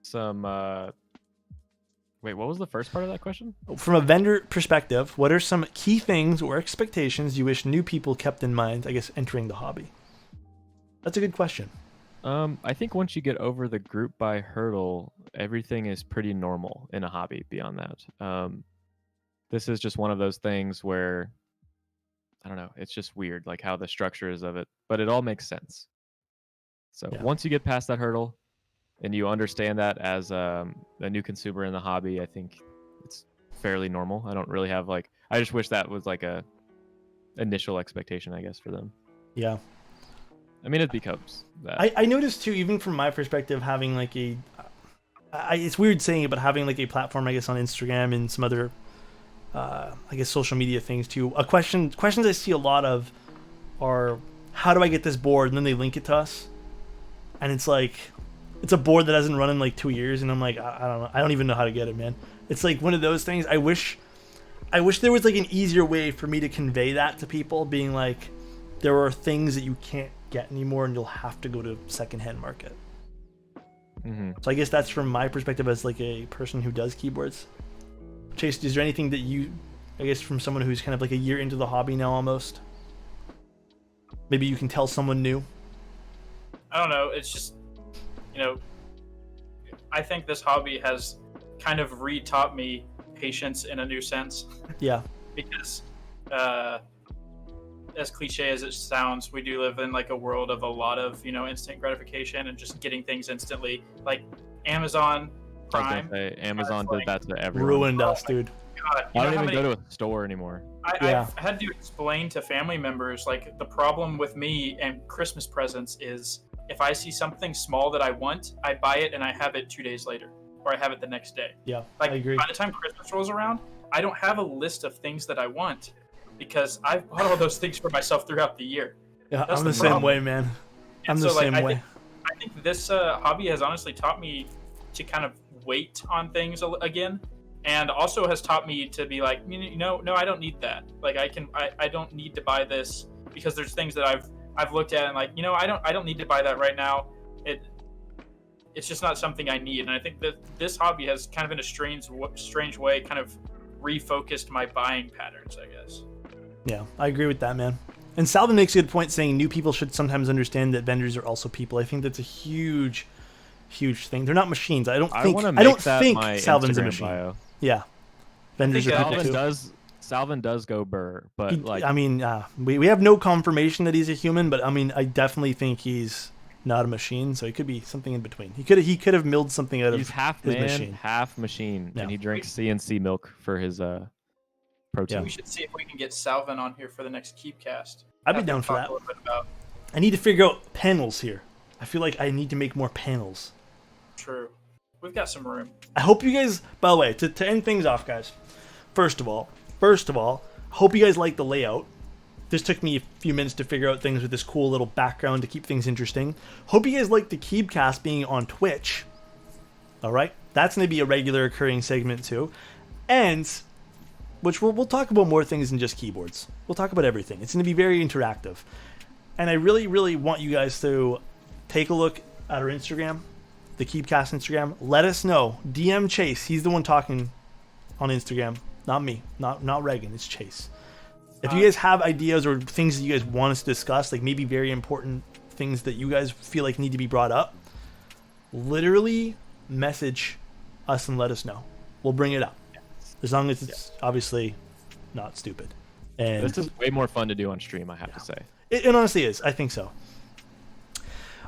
Some Wait, what was the first part of that question? From a vendor perspective, what are some key things or expectations you wish new people kept in mind, I guess, entering the hobby? That's a good question. I think once you get over the group buy hurdle, everything is pretty normal in a hobby beyond that. This is just one of those things where, I don't know, it's just weird, like how the structure is of it, but it all makes sense. So Yeah. once you get past that hurdle and you understand that as a new consumer in the hobby, I think it's fairly normal. I don't really have like, I just wish that was like a initial expectation, I guess, for them. Yeah. I mean, it becomes that. I noticed too, even from my perspective, having like it's weird saying it, but having like a platform, I guess, on Instagram and some other, I guess, social media things too. Questions I see a lot of are, how do I get this board? And then they link it to us, and it's like, it's a board that hasn't run in like 2 years, and I'm like, I don't know, I don't even know how to get it, man. It's like one of those things. I wish there was like an easier way for me to convey that to people, being like, there are things that you can't get anymore, and you'll have to go to secondhand market. Mm-hmm. So I guess that's from my perspective as like a person who does keyboards. Chase, is there anything that you, I guess, from someone who's kind of like a year into the hobby now almost, maybe you can tell someone new? I don't know. It's just, I think this hobby has kind of re-taught me patience in a new sense. Yeah. Because, as cliche as it sounds, we do live in like a world of a lot of, instant gratification and just getting things instantly. Like Amazon Prime. Amazon did that to everyone. Ruined us, dude. God, I don't even go to a store anymore. I've had to explain to family members, like, the problem with me and Christmas presents is if I see something small that I want, I buy it and I have it 2 days later, or I have it the next day. Yeah, like, I agree. By the time Christmas rolls around, I don't have a list of things that I want because I've bought all those things for myself throughout the year. Yeah, I'm the same way, man. I'm the same way. I think this hobby has honestly taught me to kind of wait on things again, and also has taught me to be like, no, I don't need that. Like, I don't need to buy this because there's things that I've looked at and like, I don't need to buy that right now. It's just not something I need. And I think that this hobby has kind of in a strange way kind of refocused my buying patterns, I guess. Yeah, I agree with that, man. And Salvin makes a good point saying new people should sometimes understand that vendors are also people. I think that's a huge thing. They're not machines. I don't think Salvin's a machine. Bio. Yeah. Vendors are people too. Salvin does go burr, but we have no confirmation that he's a human, but I mean, I definitely think he's not a machine, so he could be something in between. He could have milled something out of his half man, machine. half machine, and he drinks CNC milk for his protein. Yeah. We should see if we can get Salvin on here for the next Keebcast. I'd be down for that. I need to figure out panels here. I feel like I need to make more panels. True. We've got some room. I hope you guys, by the way, to end things off, guys, first of all, hope you guys like the layout. This took me a few minutes to figure out things with this cool little background to keep things interesting. Hope you guys like the Keebcast being on Twitch. All right? That's going to be a regular occurring segment too. And, which we'll talk about more things than just keyboards. We'll talk about everything. It's going to be very interactive. And I really, really want you guys to take a look at our Instagram, the Keebcast Instagram. Let us know. DM Chase. He's the one talking on Instagram. Not me. Not Reagan. It's Chase. If you guys have ideas or things that you guys want us to discuss, like maybe very important things that you guys feel like need to be brought up, literally message us and let us know. We'll bring it up. As long as it's obviously not stupid. And this is way more fun to do on stream, I have to say. It honestly is. I think so.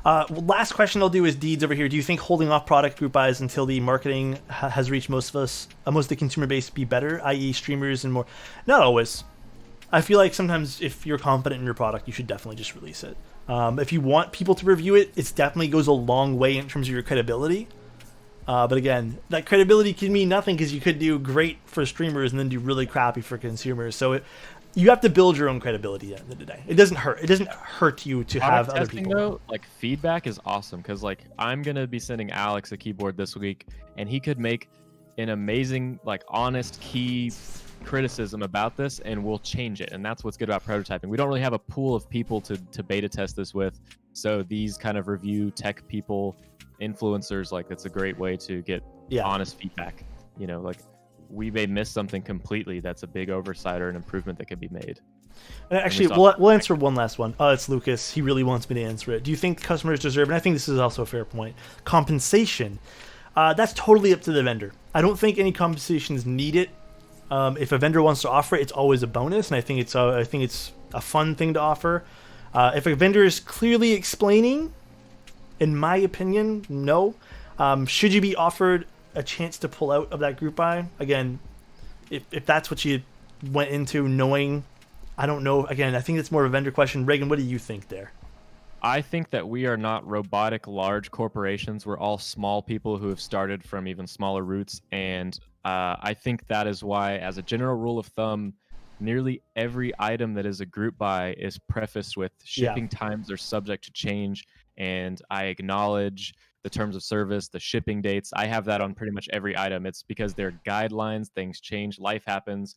Last question I'll do is Deeds over here. Do you think holding off product group buys until the marketing has reached most of the consumer base be better, i.e. streamers and more? Not always. I feel like sometimes if you're confident in your product, you should definitely just release it. If you want people to review it, it definitely goes a long way in terms of your credibility. But again, that credibility can mean nothing because you could do great for streamers and then do really crappy for consumers. So you have to build your own credibility at the end of the day. It doesn't hurt. It doesn't hurt you to have other people. Though, like, feedback is awesome because, like, I'm gonna be sending Alex a keyboard this week, and he could make an amazing, like, honest key criticism about this, and we'll change it. And that's what's good about prototyping. We don't really have a pool of people to beta test this with, so these kind of review tech people, influencers, like, that's a great way to get honest feedback. Like we may miss something completely that's a big oversight or an improvement that could be made. Actually, we'll answer one last one. It's Lucas. He really wants me to answer it. Do you think customers deserve, and I think this is also a fair point, compensation? That's totally up to the vendor. I don't think any compensation is needed. If a vendor wants to offer it, it's always a bonus, and I think it's a fun thing to offer. If a vendor is clearly explaining, in my opinion, no. Should you be offered a chance to pull out of that group buy? Again, if that's what you went into knowing, I don't know. Again, I think it's more of a vendor question. Reagan, what do you think there? I think that we are not robotic large corporations. We're all small people who have started from even smaller roots. And I think that is why, as a general rule of thumb, nearly every item that is a group buy is prefaced with shipping times are subject to change. And I acknowledge the terms of service, the shipping dates. I have that on pretty much every item. It's because they're guidelines, things change, life happens.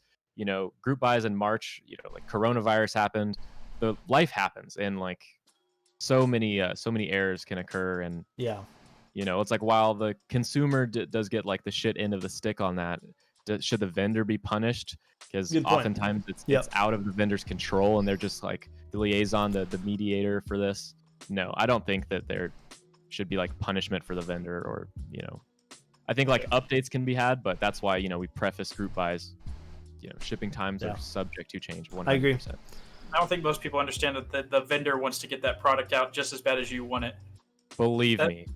Group buys in March, like coronavirus happened, the life happens, and like so many errors can occur. And it's like, while the consumer does get like the shit end of the stick on that, should the vendor be punished? Because oftentimes it's out of the vendor's control, and they're just like the liaison, the mediator for this. No, I don't think that there should be like punishment for the vendor, or I think like updates can be had, but that's why we preface group buys. Shipping times are subject to change. 100%. I agree. I don't think most people understand that the vendor wants to get that product out just as bad as you want it. Believe me.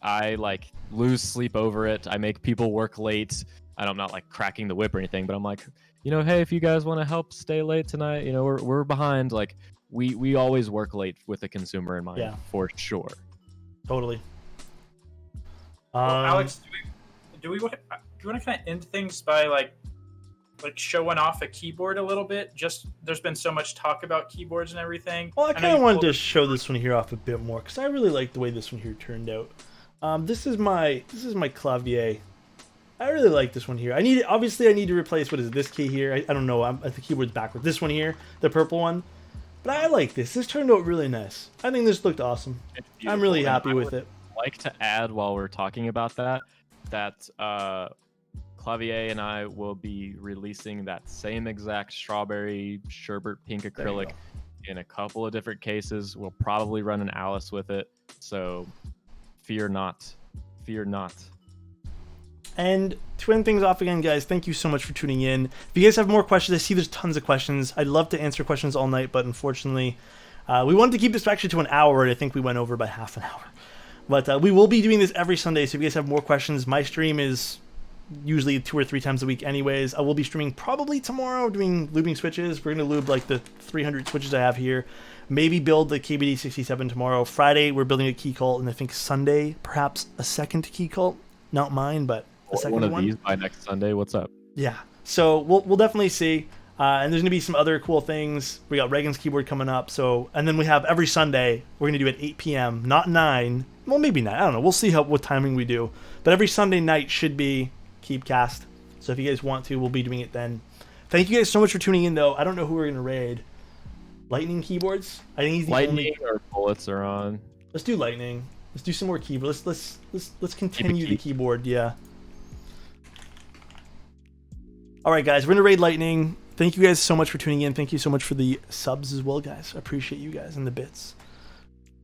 I like lose sleep over it. I make people work late. I'm not like cracking the whip or anything, but I'm like, hey, if you guys want to help stay late tonight, we're behind. Like we always work late with the consumer in mind, for sure. Totally. Well, Alex, do we want to kind of end things by like showing off a keyboard a little bit? Just there's been so much talk about keyboards and everything. Well, I kind of wanted to show this one here off a bit more because I really like the way this one here turned out. This is my clavier. I really like this one here. I need to replace, what is it, this key here? I don't know. The keyboard's backwards. This one here, the purple one. But I like this. This turned out really nice. I think this looked awesome. I'm really happy with it. Like to add, while we're talking about that Clavier and I will be releasing that same exact strawberry sherbet pink acrylic in a couple of different cases. We'll probably run an Alice with it, so fear not. And to end things off again, guys, thank you so much for tuning in. If you guys have more questions, I see there's tons of questions. I'd love to answer questions all night, but unfortunately, we wanted to keep this actually to an hour, and I think we went over by half an hour. But we will be doing this every Sunday, so if you guys have more questions, my stream is usually 2 or 3 times a week anyways. I will be streaming probably tomorrow, doing lubing switches. We're going to lube like the 300 switches I have here. Maybe build the Kbd67 tomorrow. Friday, we're building a key cult, and I think Sunday, perhaps a second key cult. Not mine, but a second one. One of these by next Sunday. What's up? Yeah. So we'll definitely see. And there's going to be some other cool things. We got Reagan's keyboard coming up. And then we have every Sunday, we're going to do at 8 p.m., not 9. Well, maybe 9. I don't know. We'll see what timing we do. But every Sunday night should be Keebcast. So if you guys want to, we'll be doing it then. Thank you guys so much for tuning in, though. I don't know who we're going to raid. Lightning keyboards? I think he's the Lightning or bullets are on. Let's do Lightning. Let's do some more keyboard. Let's continue the keyboard. Yeah. All right, guys. We're going to raid Lightning. Thank you guys so much for tuning in. Thank you so much for the subs as well, guys. I appreciate you guys and the bits.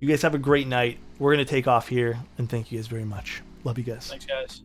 You guys have a great night. We're going to take off here, and thank you guys very much. Love you guys. Thanks, guys.